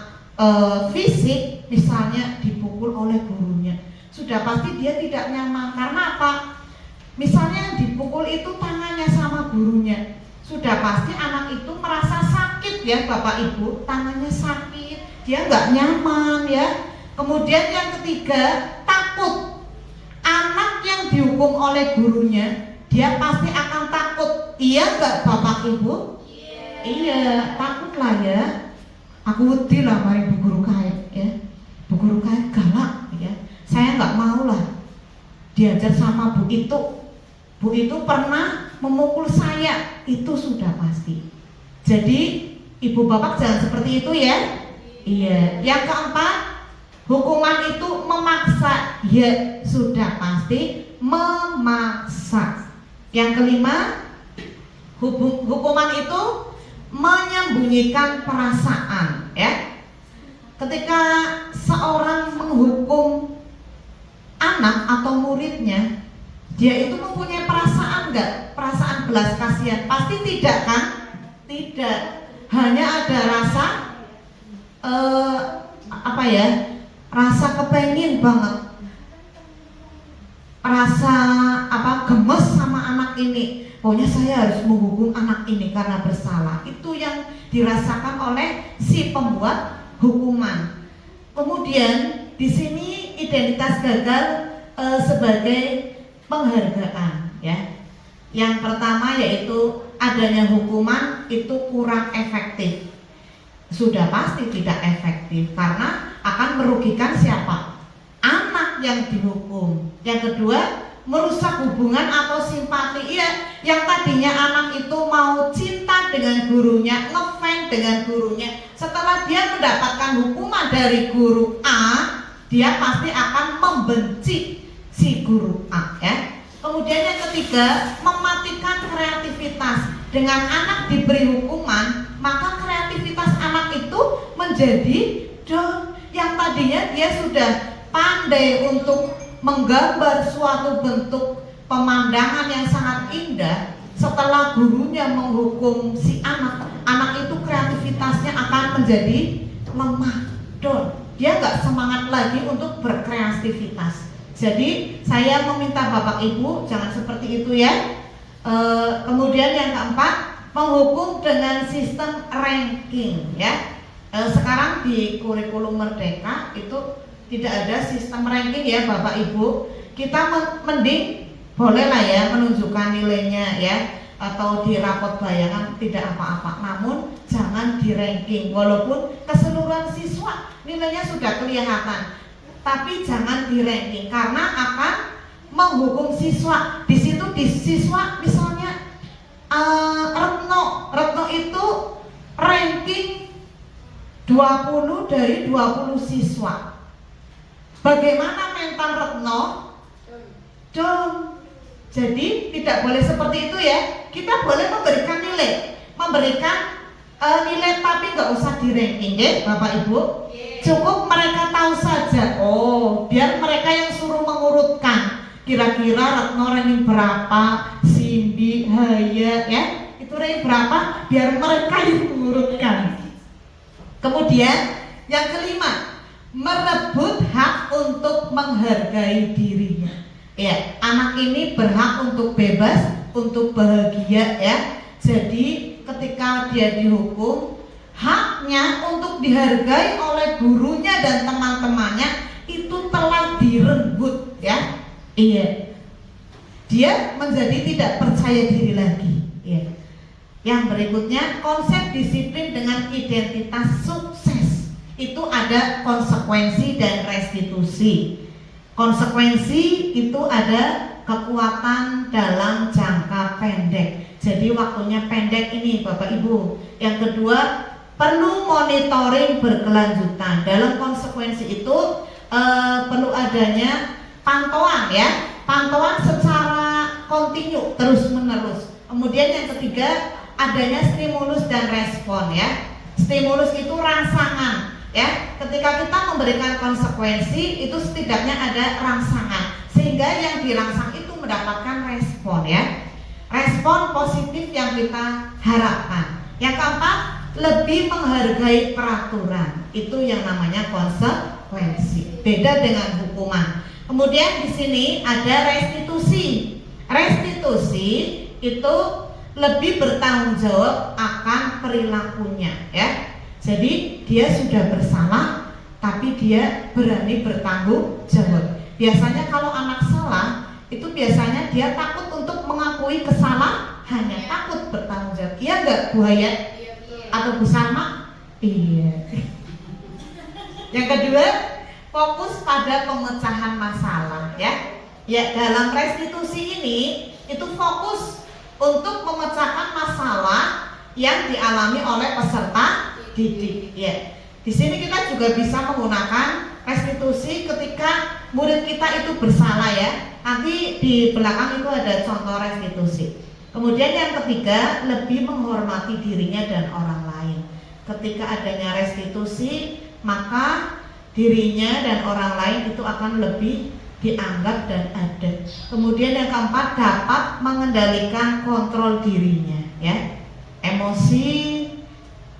fisik, misalnya dipukul oleh gurunya, sudah pasti dia tidak nyaman. Karena apa? Misalnya dipukul itu tangannya sama gurunya, sudah pasti anak itu merasa sakit ya Bapak Ibu, tangannya sakit, dia nggak nyaman ya. Kemudian yang ketiga, takut. Anak yang dihukum oleh gurunya, dia pasti akan takut. Iya nggak Bapak Ibu? Iya, takut lah ya. Aku wedi lah mari Bu Guru Kae ya. Bu Guru Kae galak ya. Saya nggak mau lah diajar sama Bu itu. Bu itu pernah memukul saya, itu sudah pasti. Jadi ibu bapak jangan seperti itu ya. Iya. Yang keempat, hukuman itu memaksa, ya sudah pasti memaksa. Yang kelima, hukuman itu menyembunyikan perasaan ya. Ketika seorang menghukum anak atau muridnya, dia itu mempunyai perasaan enggak? Perasaan belas kasihan? Pasti tidak kan? Tidak. Hanya ada rasa rasa kepengen banget, rasa gemes sama anak ini. Pokoknya saya harus menghukum anak ini karena bersalah. Itu yang dirasakan oleh si pembuat hukuman. Kemudian di sini identitas gagal sebagai penghargaan, ya. Yang pertama yaitu adanya hukuman itu kurang efektif. Sudah pasti tidak efektif karena akan merugikan siapa? Anak yang dihukum. Yang kedua, merusak hubungan atau simpati. Iya, yang tadinya anak itu mau cinta dengan gurunya, ngefans dengan gurunya, setelah dia mendapatkan hukuman dari guru A, dia pasti akan membenci si guru A, ya. Kemudian yang ketiga, mematikan kreativitas. Dengan anak diberi hukuman, maka kreativitas anak itu menjadi down. Yang tadinya dia sudah pandai untuk menggambar suatu bentuk pemandangan yang sangat indah, setelah gurunya menghukum si anak itu kreativitasnya akan menjadi lemah, down. Dia nggak semangat lagi untuk berkreativitas. Jadi saya meminta Bapak Ibu jangan seperti itu, ya. Kemudian yang keempat, menghukum dengan sistem ranking, ya. Sekarang di kurikulum Merdeka itu tidak ada sistem ranking, ya Bapak Ibu. Kita mending bolehlah ya menunjukkan nilainya, ya, atau di rapot bayangan tidak apa-apa. Namun jangan di ranking, walaupun keseluruhan siswa nilainya sudah kelihatan, tapi jangan di ranking karena akan menghukum siswa. Di situ di siswa misalnya Retno itu ranking 20 dari 20 siswa. Bagaimana mental Retno? Down. Jadi tidak boleh seperti itu, ya. Kita boleh memberikan nilai, nilai tapi nggak usah di ranking, ya Bapak Ibu. Cukup mereka tahu saja. Oh, biar mereka yang suruh mengurutkan. Kira-kira Retno ranking berapa, Cindy, Haya, ya, itu ranking berapa? Biar mereka yang mengurutkan. Kemudian yang kelima, merebut hak untuk menghargai dirinya. Ya, anak ini berhak untuk bebas, untuk bahagia, ya. Jadi ketika dia dihukum, haknya untuk dihargai oleh gurunya dan teman-temannya itu telah direnggut, ya. Iya. Dia menjadi tidak percaya diri lagi, ya. Yang berikutnya, konsep disiplin dengan identitas sukses. Itu ada konsekuensi dan restitusi. Konsekuensi itu ada kekuatan dalam jangka pendek. Jadi waktunya pendek ini Bapak Ibu. Yang kedua, perlu monitoring berkelanjutan. Dalam konsekuensi itu perlu adanya pantauan, ya. Pantauan secara kontinu, terus menerus. Kemudian yang ketiga, adanya stimulus dan respon, ya. Stimulus itu rangsangan, ya. Ketika kita memberikan konsekuensi itu setidaknya ada rangsangan sehingga yang dirangsang itu mendapatkan respon, ya. Respon positif yang kita harapkan. Yang keempat, lebih menghargai peraturan. Itu yang namanya konsekuensi. Beda dengan hukuman. Kemudian di sini ada restitusi. Restitusi itu lebih bertanggung jawab akan perilakunya, ya. Jadi dia sudah bersalah, tapi dia berani bertanggung jawab. Biasanya kalau anak salah, itu biasanya dia takut untuk mengakui kesalahannya, takut bertanggung jawab. Iya enggak Bu Hayat? Atau Bu Salma? Iya. Yang kedua, fokus pada pemecahan masalah, ya. Ya, dalam restitusi ini itu fokus untuk memecahkan masalah yang dialami oleh peserta didik, ya. Di sini kita juga bisa menggunakan restitusi ketika murid kita itu bersalah, ya. Nanti di belakang itu ada contoh restitusi. Kemudian yang ketiga, lebih menghormati dirinya dan orang lain. Ketika adanya restitusi, maka dirinya dan orang lain itu akan lebih dianggap dan ada. Kemudian yang keempat, dapat mengendalikan kontrol dirinya, ya. Emosi,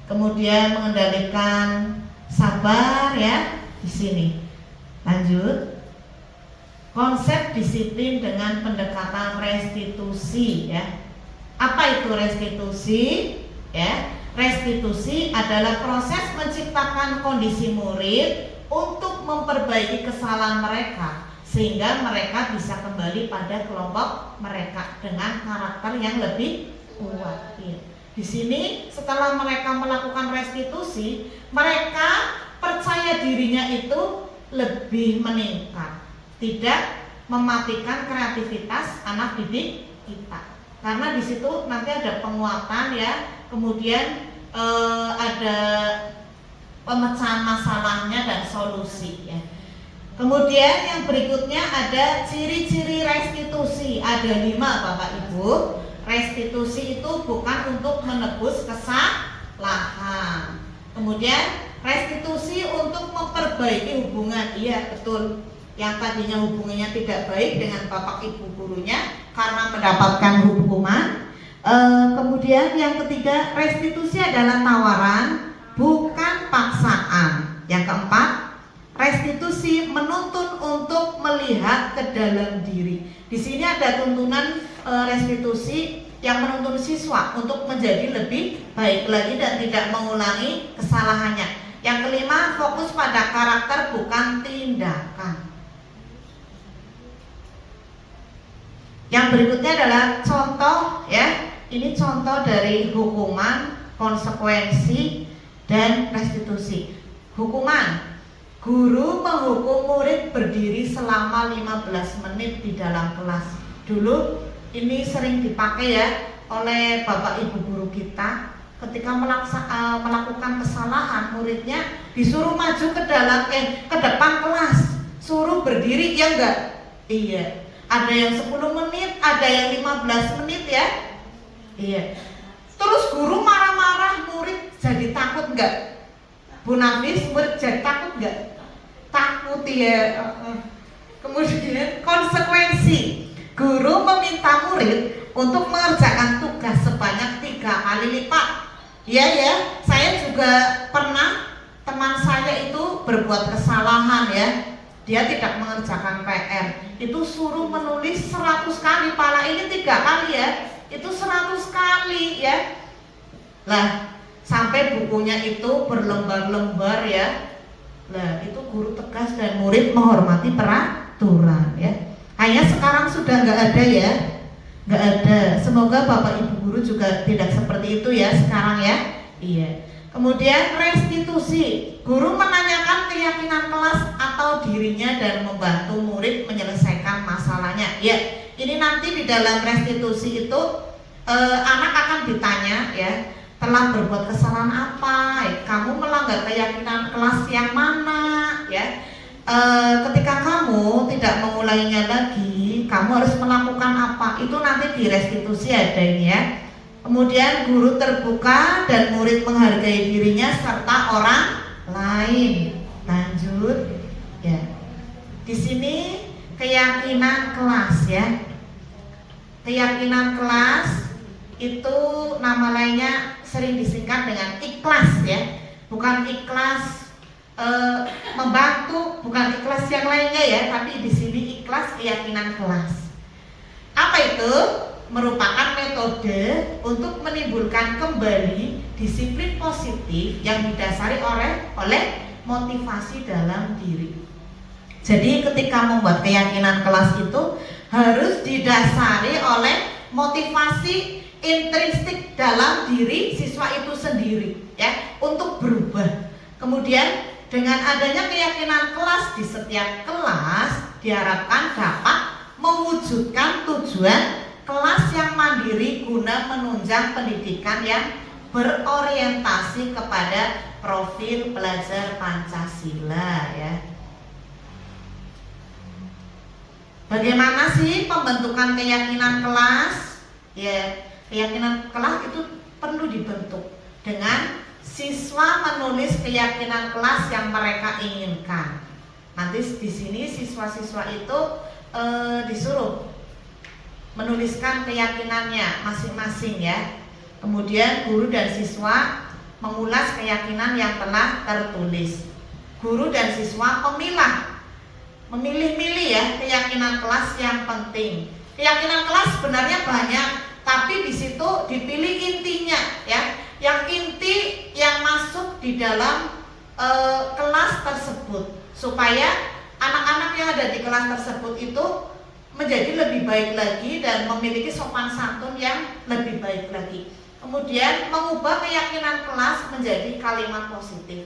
kemudian mengendalikan Sabar ya di sini. Lanjut. Konsep disiplin dengan pendekatan restitusi ya. Apa itu restitusi? Ya, restitusi adalah proses menciptakan kondisi murid untuk memperbaiki kesalahan mereka sehingga mereka bisa kembali pada kelompok mereka dengan karakter yang lebih kuat. Di sini setelah mereka melakukan restitusi, mereka percaya dirinya itu lebih meningkat, tidak mematikan kreativitas anak didik kita. Karena di situ nanti ada penguatan ya, kemudian ada pemecahan masalahnya dan solusi ya. Kemudian yang berikutnya ada ciri-ciri restitusi. Ada 5 Bapak Ibu. Restitusi itu bukan untuk menebus kesalahan. Kemudian restitusi untuk memperbaiki hubungan. Iya betul. Yang tadinya hubungannya tidak baik dengan bapak ibu gurunya karena mendapatkan hukuman. Kemudian yang ketiga, restitusi adalah tawaran, bukan paksaan. Yang keempat, restitusi menuntun untuk melihat ke dalam diri. Di sini ada tuntunan restitusi yang menuntun siswa untuk menjadi lebih baik lagi dan tidak mengulangi kesalahannya. Yang kelima, fokus pada karakter bukan tindakan. Yang berikutnya adalah contoh ya. Ini contoh dari hukuman, konsekuensi, dan restitusi. Hukuman, guru menghukum murid berdiri selama 15 menit di dalam kelas. Dulu ini sering dipakai ya oleh bapak ibu guru kita. Ketika melakukan kesalahan, muridnya disuruh maju ke depan kelas, suruh berdiri, ya enggak? Iya. Ada yang 10 menit, ada yang 15 menit ya. Iya. Terus guru marah-marah, murid jadi takut enggak? Bu Nafis, murid jadi takut enggak? Takut ya. Kemudian konsekuensi, guru meminta murid untuk mengerjakan tugas sebanyak 3 kali lipat. Iya ya, saya juga pernah, teman saya itu berbuat kesalahan ya. Dia tidak mengerjakan PR, itu suruh menulis 100 kali, pala ini 3 kali ya, itu 100 kali ya. Lah, sampai bukunya itu berlembar-lembar ya. Lah, itu guru tegas dan murid menghormati peraturan ya. Hanya sekarang sudah nggak ada ya, nggak ada. Semoga bapak ibu guru juga tidak seperti itu ya sekarang ya. Iya. Kemudian restitusi, guru menanyakan keyakinan kelas atau dirinya dan membantu murid menyelesaikan masalahnya. Ya, ini nanti di dalam restitusi itu anak akan ditanya ya, telah berbuat kesalahan apa? Kamu melanggar keyakinan kelas yang mana? Ya, ketika kamu tidak mengulanginya lagi, kamu harus melakukan apa? Itu nanti di restitusi ada ini ya. Kemudian guru terbuka dan murid menghargai dirinya serta orang lain. Lanjut ya. Di sini keyakinan kelas ya. Keyakinan kelas itu nama lainnya sering disingkat dengan ikhlas ya. Bukan ikhlas membantu, bukan ikhlas yang lainnya ya, tapi di sini ikhlas keyakinan kelas. Apa itu? Merupakan metode untuk menimbulkan kembali disiplin positif yang didasari oleh motivasi dalam diri. Jadi ketika membuat keyakinan kelas itu harus didasari oleh motivasi intrinsik dalam diri siswa itu sendiri ya, untuk berubah. Kemudian dengan adanya keyakinan kelas di setiap kelas diharapkan dapat mewujudkan tujuan kelas yang mandiri guna menunjang pendidikan yang berorientasi kepada profil pelajar Pancasila ya. Bagaimana sih pembentukan keyakinan kelas? Ya, keyakinan kelas itu perlu dibentuk dengan siswa menulis keyakinan kelas yang mereka inginkan. Nanti di sini siswa-siswa itu disuruh menuliskan keyakinannya masing-masing ya. Kemudian guru dan siswa mengulas keyakinan yang telah tertulis. Guru dan siswa memilih-milih ya keyakinan kelas yang penting. Keyakinan kelas sebenarnya banyak, tapi di situ dipilih intinya ya. Yang inti yang masuk di dalam kelas tersebut supaya anak-anak yang ada di kelas tersebut itu menjadi lebih baik lagi dan memiliki sopan santun yang lebih baik lagi. Kemudian mengubah keyakinan kelas menjadi kalimat positif.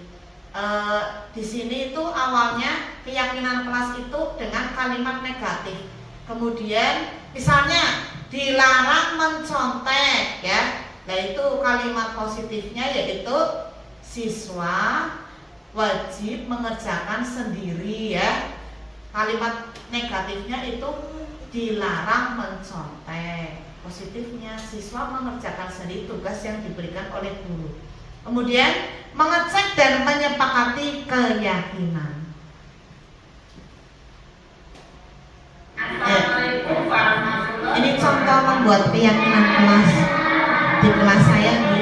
Di sini itu awalnya keyakinan kelas itu dengan kalimat negatif. Kemudian misalnya dilarang mencontek ya. Nah itu kalimat positifnya yaitu siswa wajib mengerjakan sendiri ya. Kalimat negatifnya itu dilarang mencontek. Positifnya siswa mengerjakan sendiri tugas yang diberikan oleh guru. Kemudian mengecek dan menyepakati keyakinan. Ini contoh membuat keyakinan kelas di kelas saya nih.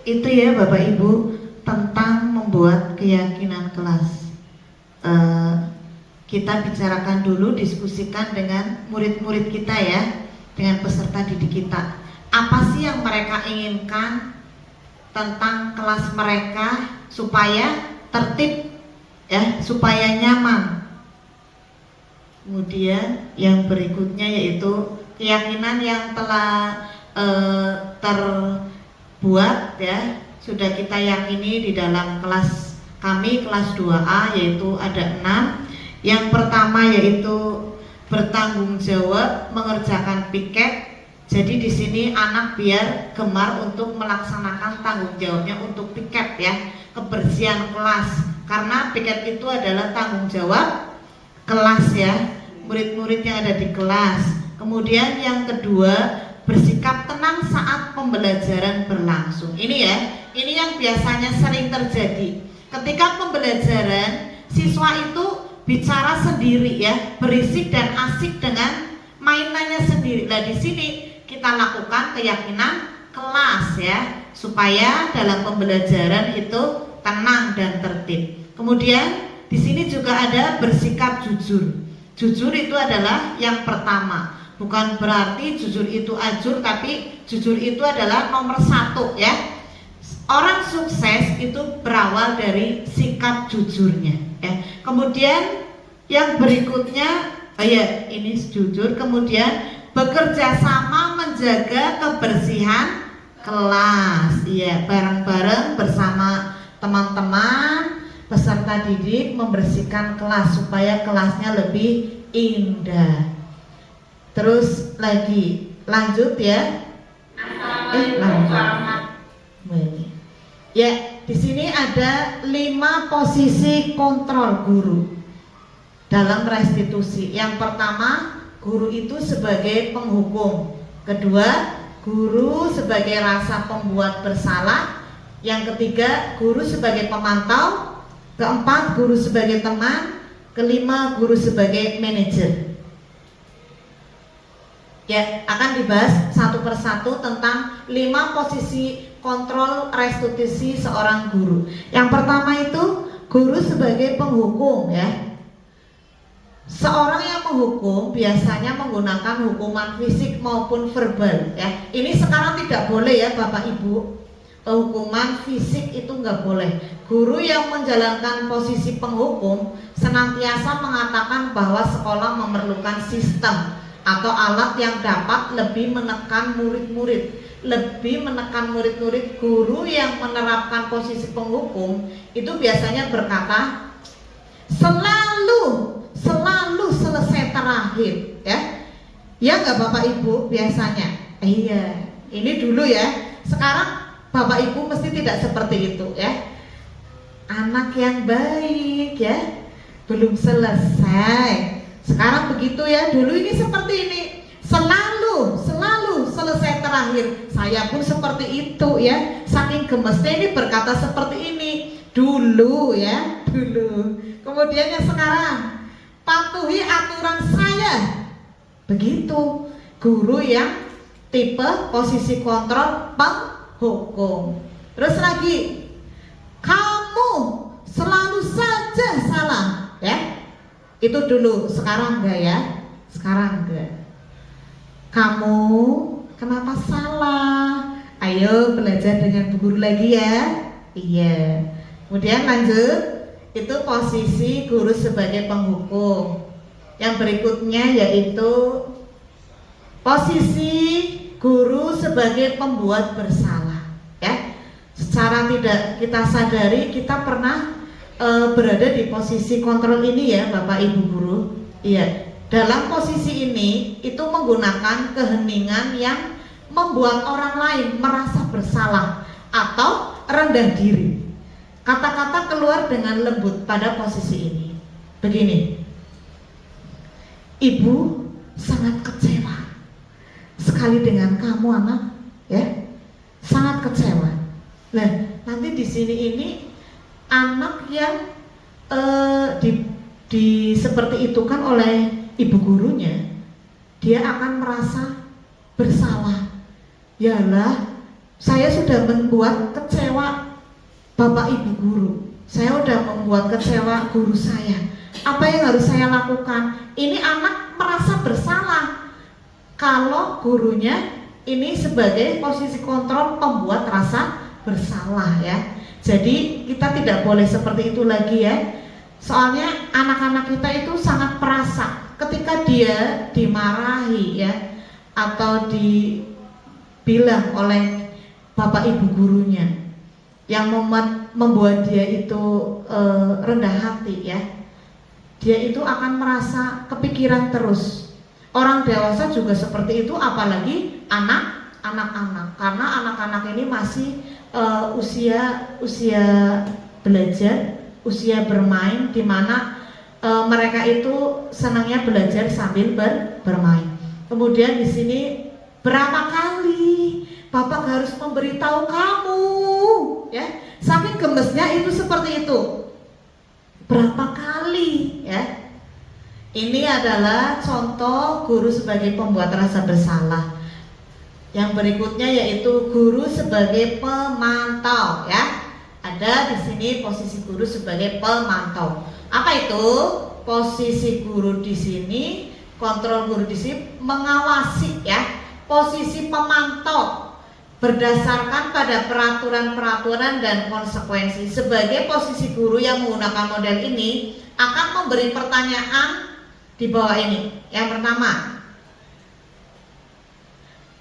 Itu ya Bapak Ibu tentang membuat keyakinan kelas. Kita bicarakan dulu, diskusikan dengan murid-murid kita ya, dengan peserta didik kita. Apa sih yang mereka inginkan tentang kelas mereka supaya tertib ya, supaya nyaman. Kemudian yang berikutnya yaitu keyakinan yang telah terbuat ya, sudah kita yakini di dalam kelas kami, kelas 2A, yaitu ada 6. Yang pertama yaitu bertanggung jawab mengerjakan piket. Jadi di sini anak biar gemar untuk melaksanakan tanggung jawabnya untuk piket ya, kebersihan kelas. Karena piket itu adalah tanggung jawab kelas ya, murid-murid yang ada di kelas. Kemudian yang kedua, bersikap tenang saat pembelajaran berlangsung. Ini ya, ini yang biasanya sering terjadi. Ketika pembelajaran, siswa itu bicara sendiri ya, berisik dan asik dengan mainannya sendiri. Nah di sini kita lakukan keyakinan kelas ya, supaya dalam pembelajaran itu tenang dan tertib. Kemudian di sini juga ada bersikap jujur. Jujur itu adalah yang pertama. Bukan berarti jujur itu ajur, tapi jujur itu adalah nomor 1 ya. Orang sukses itu berawal dari sikap jujurnya ya. Kemudian yang berikutnya ini jujur. Kemudian bekerja sama menjaga kebersihan kelas. Iya, bareng-bareng bersama teman-teman peserta didik membersihkan kelas supaya kelasnya lebih indah. Terus lagi lanjut ya. Ya, di sini ada 5 posisi kontrol guru dalam restitusi. Yang pertama, guru itu sebagai penghukum. Kedua, guru sebagai rasa pembuat bersalah. Yang ketiga, guru sebagai pemantau. Keempat, guru sebagai teman. Kelima, guru sebagai manajer. Ya, akan dibahas satu persatu tentang 5 posisi kontrol restitusi seorang guru. Yang pertama itu guru sebagai penghukum ya. Seorang yang menghukum biasanya menggunakan hukuman fisik maupun verbal ya. Ini sekarang tidak boleh ya Bapak Ibu. Hukuman fisik itu nggak boleh. Guru yang menjalankan posisi penghukum senantiasa mengatakan bahwa sekolah memerlukan sistem atau alat yang dapat lebih menekan murid-murid. Lebih menekan murid-murid. Guru yang menerapkan posisi penghukum itu biasanya berkata selalu selesai terakhir ya. Ya nggak Bapak Ibu biasanya? Iya, ini dulu ya. Sekarang Bapak Ibu mesti tidak seperti itu ya. Anak yang baik ya, belum selesai. Sekarang begitu ya, dulu ini seperti ini. Selalu selesai terakhir. Saya pun seperti itu ya. Saking gemesnya ini berkata seperti ini. Dulu ya, dulu. Kemudian yang sekarang, patuhi aturan saya. Begitu. Guru yang tipe posisi kontrol penghukum. Terus lagi, kamu selalu saja salah ya. Itu dulu, sekarang enggak ya? Sekarang enggak. Kamu kenapa salah? Ayo belajar dengan Bu Guru lagi ya. Iya. Kemudian lanjut, itu posisi guru sebagai penghukum. Yang berikutnya yaitu posisi guru sebagai pembuat bersalah ya. Secara tidak kita sadari kita pernah berada di posisi kontrol ini ya Bapak Ibu guru. Iya. Dalam posisi ini itu menggunakan keheningan yang membuat orang lain merasa bersalah atau rendah diri. Kata-kata keluar dengan lembut pada posisi ini. Begini. Ibu sangat kecewa sekali dengan kamu anak ya. Sangat kecewa. Nah, nanti di sini ini anak yang seperti itu kan oleh ibu gurunya, dia akan merasa bersalah. Yalah, saya sudah membuat kecewa Bapak Ibu guru, saya sudah membuat kecewa guru saya. Apa yang harus saya lakukan? Ini anak merasa bersalah kalau gurunya ini sebagai posisi kontrol pembuat rasa bersalah ya. Jadi kita tidak boleh seperti itu lagi ya. Soalnya anak-anak kita itu sangat perasa ketika dia dimarahi ya, atau dibilang oleh Bapak Ibu gurunya yang membuat dia itu rendah hati ya. Dia itu akan merasa kepikiran terus. Orang dewasa juga seperti itu, apalagi anak-anak, karena anak-anak ini masih usia belajar, usia bermain, di mana mereka itu senangnya belajar sambil bermain. Kemudian di sini berapa kali Bapak harus memberitahu kamu, ya, saking gemesnya itu seperti itu. Berapa kali, ya? Ini adalah contoh guru sebagai pembuat rasa bersalah. Yang berikutnya yaitu guru sebagai pemantau, ya. Ada di sini posisi guru sebagai pemantau. Apa itu? Posisi guru di sini, kontrol guru di sini mengawasi, ya. Posisi pemantau berdasarkan pada peraturan-peraturan dan konsekuensi. Sebagai posisi guru yang menggunakan model ini akan memberi pertanyaan di bawah ini. Yang pertama,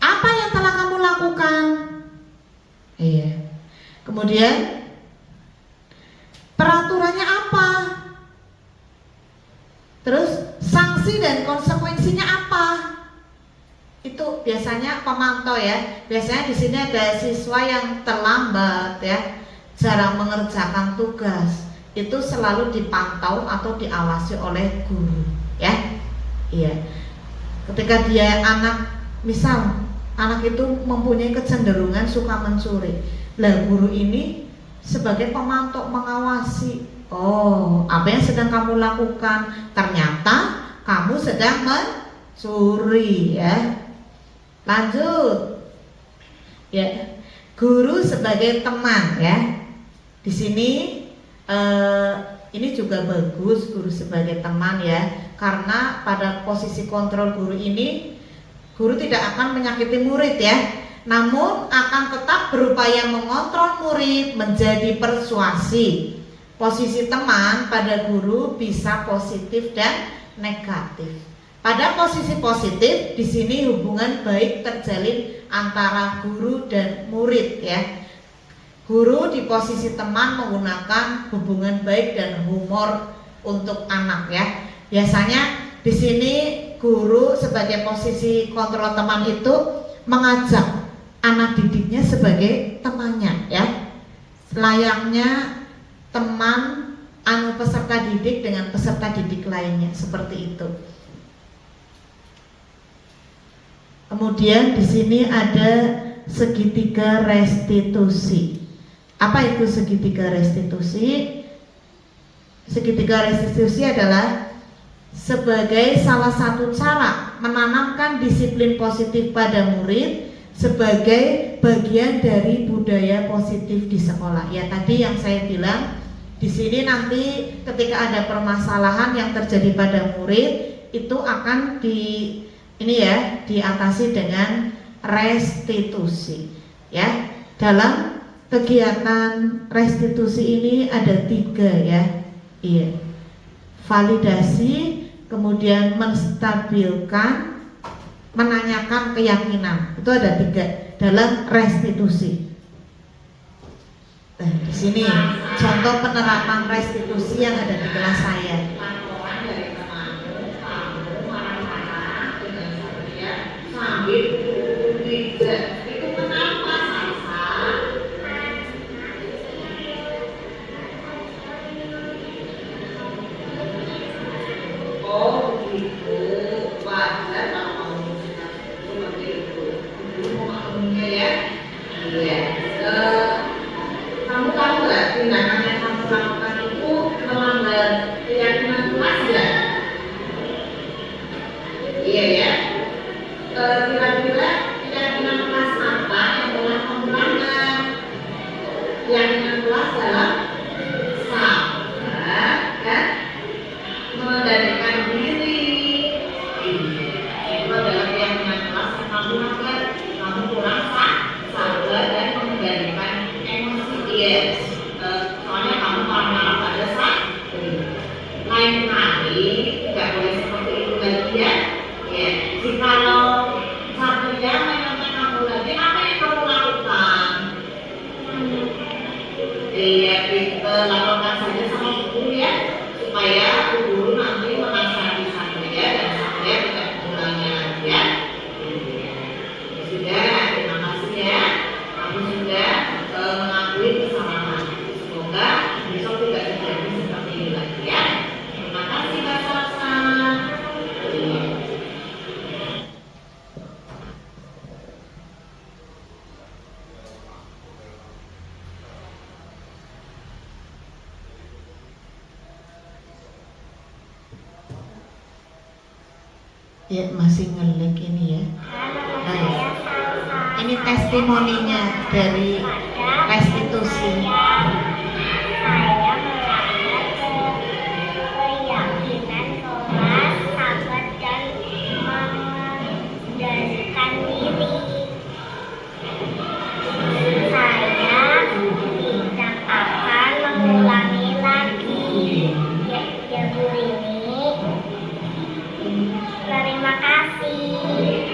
apa yang telah kamu lakukan? Iya. Kemudian, peraturannya apa? Terus, sanksi dan konsekuensinya apa? Itu biasanya pemantau ya. Biasanya di sini ada siswa yang terlambat ya, jarang mengerjakan tugas. Itu selalu dipantau atau diawasi oleh guru ya. Iya. Ketika dia misal anak itu mempunyai kecenderungan suka mencuri. Lah guru ini sebagai pemantau mengawasi. Oh, apa yang sedang kamu lakukan? Ternyata kamu sedang mencuri ya. Lanjut. Ya. Guru sebagai teman ya. Di sini ini juga bagus guru sebagai teman ya. Karena pada posisi kontrol guru ini, guru tidak akan menyakiti murid ya, namun akan tetap berupaya mengontrol murid menjadi persuasi. Posisi teman pada guru bisa positif dan negatif. Pada posisi positif, di sini hubungan baik terjalin antara guru dan murid ya. Guru di posisi teman menggunakan hubungan baik dan humor untuk anak ya. Biasanya di sini guru sebagai posisi kontrol teman itu mengajak anak didiknya sebagai temannya ya. Layaknya teman peserta didik dengan peserta didik lainnya, seperti itu. Kemudian di sini ada segitiga restitusi. Apa itu segitiga restitusi? Segitiga restitusi adalah sebagai salah satu cara menanamkan disiplin positif pada murid sebagai bagian dari budaya positif di sekolah. Ya tadi yang saya bilang, di sini nanti ketika ada permasalahan yang terjadi pada murid itu akan diatasi dengan restitusi. Ya, dalam kegiatan restitusi ini ada 3 ya. Iya. Validasi, kemudian menstabilkan, menanyakan keyakinan. Itu ada 3 dalam restitusi. Nah, di sini contoh penerapan restitusi yang ada di kelas saya. Itu kenapa Sasa? Oh begitu, wajar kalau kamu seperti itu. Dulu mau makluminya ya. Iya. Kamu tahu nggak tindakan yang kamu lakukan itu melanggar keyakinan kelas nggak? Iya ya. Kira-kira Ya, masih ngelik ini ya. Nah, ini testimoninya dari restitusi. Keyakinan kelas, sabar dan mengendalikan diri. Saya tidak akan mengulangi lagi. Ya Bu Rini, terima kasih.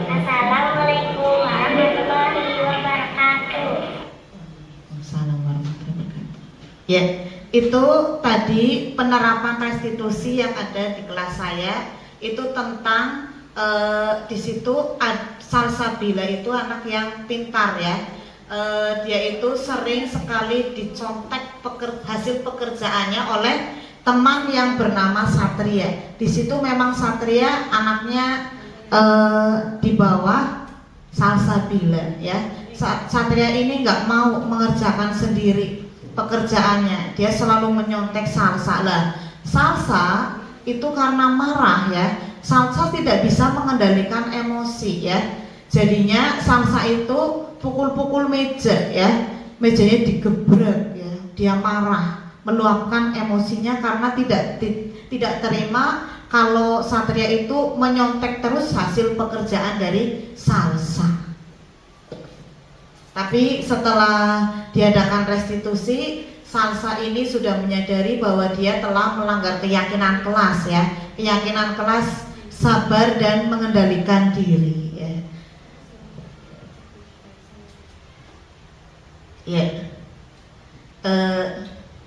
Assalamualaikum warahmatullahi wabarakatuh. Assalamualaikum warahmatullahi wabarakatuh. Ya, itu tadi penerapan restitusi yang ada di kelas saya itu tentang di situ Salsabila itu anak yang pintar ya. Dia itu sering sekali dicontek hasil pekerjaannya oleh teman yang bernama Satria. Di situ memang Satria anaknya di bawah Salsabila ya. Satria ini nggak mau mengerjakan sendiri pekerjaannya, dia selalu menyontek Salsa. Lah, Salsa itu karena marah ya, Salsa tidak bisa mengendalikan emosi ya. Jadinya Salsa itu pukul-pukul meja ya, mejanya digebrak ya. Dia marah, meluapkan emosinya karena tidak terima kalau Satria itu menyontek terus hasil pekerjaan dari Salsa. Tapi setelah diadakan restitusi, Salsa ini sudah menyadari bahwa dia telah melanggar keyakinan kelas ya, keyakinan kelas sabar dan mengendalikan diri ya. Ya,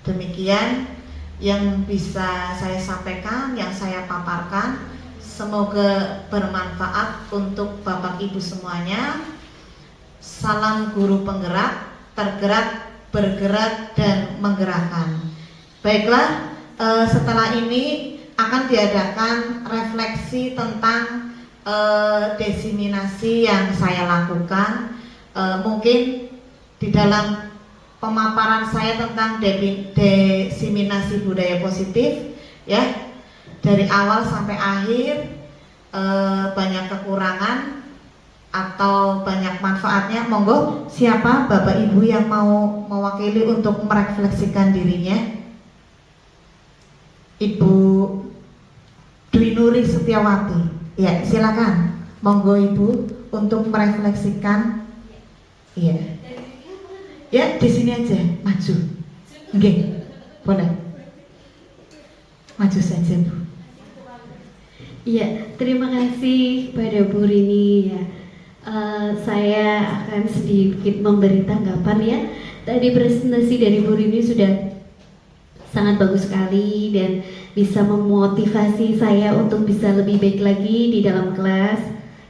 demikian yang bisa saya sampaikan, yang saya paparkan. Semoga bermanfaat untuk Bapak Ibu semuanya. Salam guru penggerak, tergerak, bergerak, dan menggerakkan. Baiklah, setelah ini akan diadakan refleksi tentang desiminasi yang saya lakukan. Mungkin di dalam pemaparan saya tentang desiminasi budaya positif ya, dari awal sampai akhir banyak kekurangan atau banyak manfaatnya. Monggo, siapa Bapak Ibu yang mau mewakili untuk merefleksikan dirinya? Ibu Dwi Nuri Setiawati. Ya, silakan. Monggo Ibu untuk merefleksikan. Iya. Ya, di sini aja, maju. Oke, boleh. Maju saja, Bu. Iya, terima kasih pada Bu Rini ya. Saya akan sedikit memberi tanggapan ya. Tadi presentasi dari Bu Rini sudah sangat bagus sekali dan bisa memotivasi saya untuk bisa lebih baik lagi di dalam kelas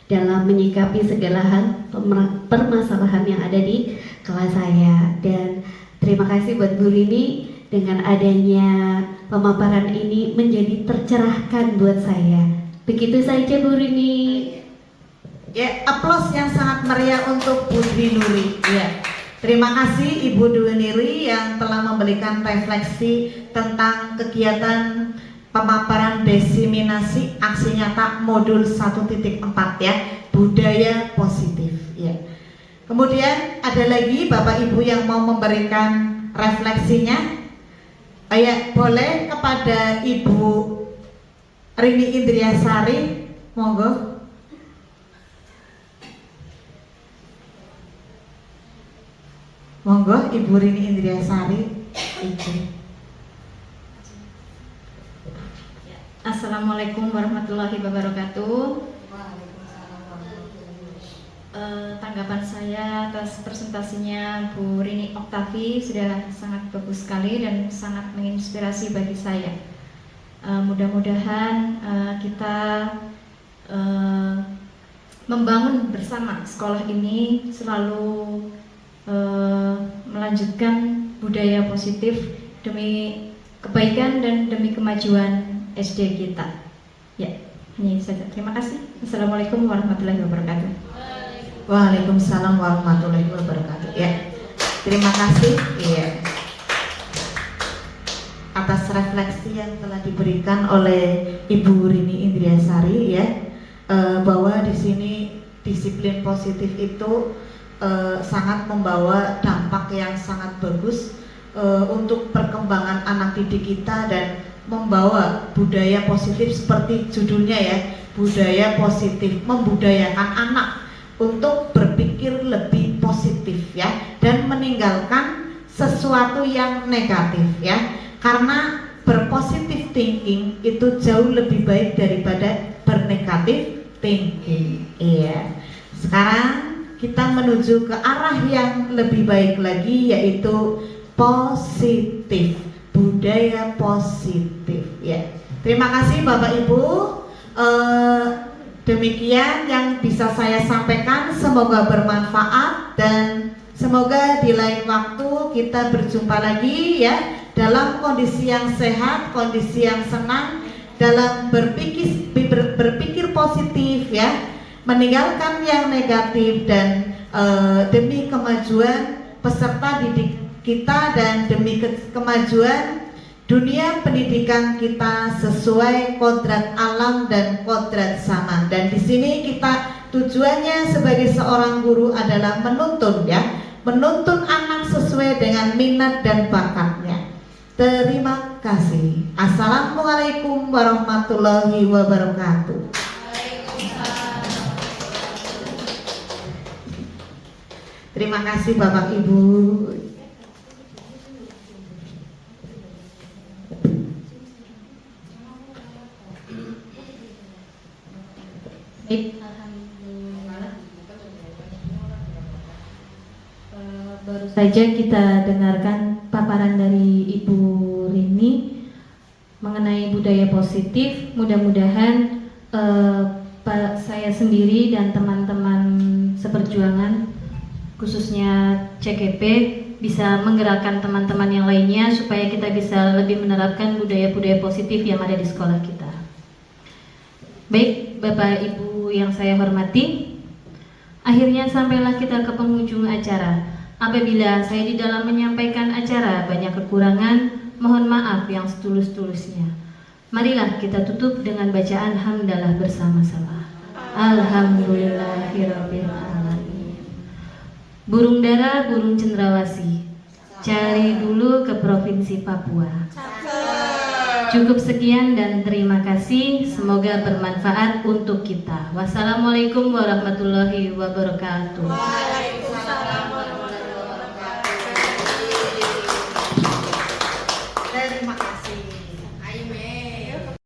dalam menyikapi segala hal permasalahan yang ada di kelas saya. Dan terima kasih buat Bu Rini, dengan adanya pemaparan ini menjadi tercerahkan buat saya. Begitu saja Bu Rini. Ya, aplaus yang sangat meriah untuk Bu Dwi Nuri. Ya, terima kasih Ibu Dwi Nuri yang telah memberikan refleksi tentang kegiatan pemaparan desiminasi aksi nyata modul 1.4 ya, budaya positif ya. Kemudian ada lagi Bapak Ibu yang mau memberikan refleksinya. Ya, boleh kepada Ibu Rini Indriasari, monggo. Monggo Ibu Rini Indriasari. Assalamualaikum warahmatullahi wabarakatuh. Tanggapan saya atas presentasinya Bu Rini Oktavi sudah sangat bagus sekali dan sangat menginspirasi bagi saya. Mudah-mudahan kita membangun bersama sekolah ini selalu melanjutkan budaya positif demi kebaikan dan demi kemajuan SD kita. Ya, ini saja. Terima kasih. Assalamualaikum warahmatullahi wabarakatuh. Waalaikumsalam warahmatullahi wabarakatuh. Ya, terima kasih. Ya, atas refleksi yang telah diberikan oleh Ibu Rini Indriasari ya. bahwa di sini disiplin positif itu sangat membawa dampak yang sangat bagus untuk perkembangan anak didik kita dan membawa budaya positif seperti judulnya ya, budaya positif, membudayakan anak untuk berpikir lebih positif ya, dan meninggalkan sesuatu yang negatif ya, karena berpositif thinking itu jauh lebih baik daripada bernegatif thinking. Iya. Sekarang kita menuju ke arah yang lebih baik lagi, yaitu positif, budaya positif ya. Terima kasih Bapak Ibu. Demikian yang bisa saya sampaikan, semoga bermanfaat dan semoga di lain waktu kita berjumpa lagi ya, dalam kondisi yang sehat, kondisi yang senang, dalam berpikir positif ya, meninggalkan yang negatif dan demi kemajuan peserta didik kita dan demi kemajuan dunia pendidikan kita sesuai kodrat alam dan kodrat zaman. Dan di sini kita tujuannya sebagai seorang guru adalah menuntun ya, menuntun anak sesuai dengan minat dan bakatnya. Terima kasih. Assalamualaikum warahmatullahi wabarakatuh. Terima kasih Bapak Ibu. Baru saja kita dengarkan paparan dari Ibu Rini mengenai budaya positif. Mudah-mudahan saya sendiri dan teman-teman seperjuangan khususnya CGP bisa menggerakkan teman-teman yang lainnya supaya kita bisa lebih menerapkan budaya-budaya positif yang ada di sekolah kita. Baik, Bapak Ibu yang saya hormati, akhirnya sampailah kita ke penghujung acara. Apabila saya di dalam menyampaikan acara banyak kekurangan, mohon maaf yang setulus-tulusnya. Marilah kita tutup dengan bacaan hamdalah bersama-sama. Alhamdulillahirabbil alamin. Burung dara, burung cendrawasih, cari dulu ke provinsi Papua. Cukup sekian dan terima kasih. Semoga bermanfaat untuk kita. Wassalamualaikum warahmatullahi wabarakatuh.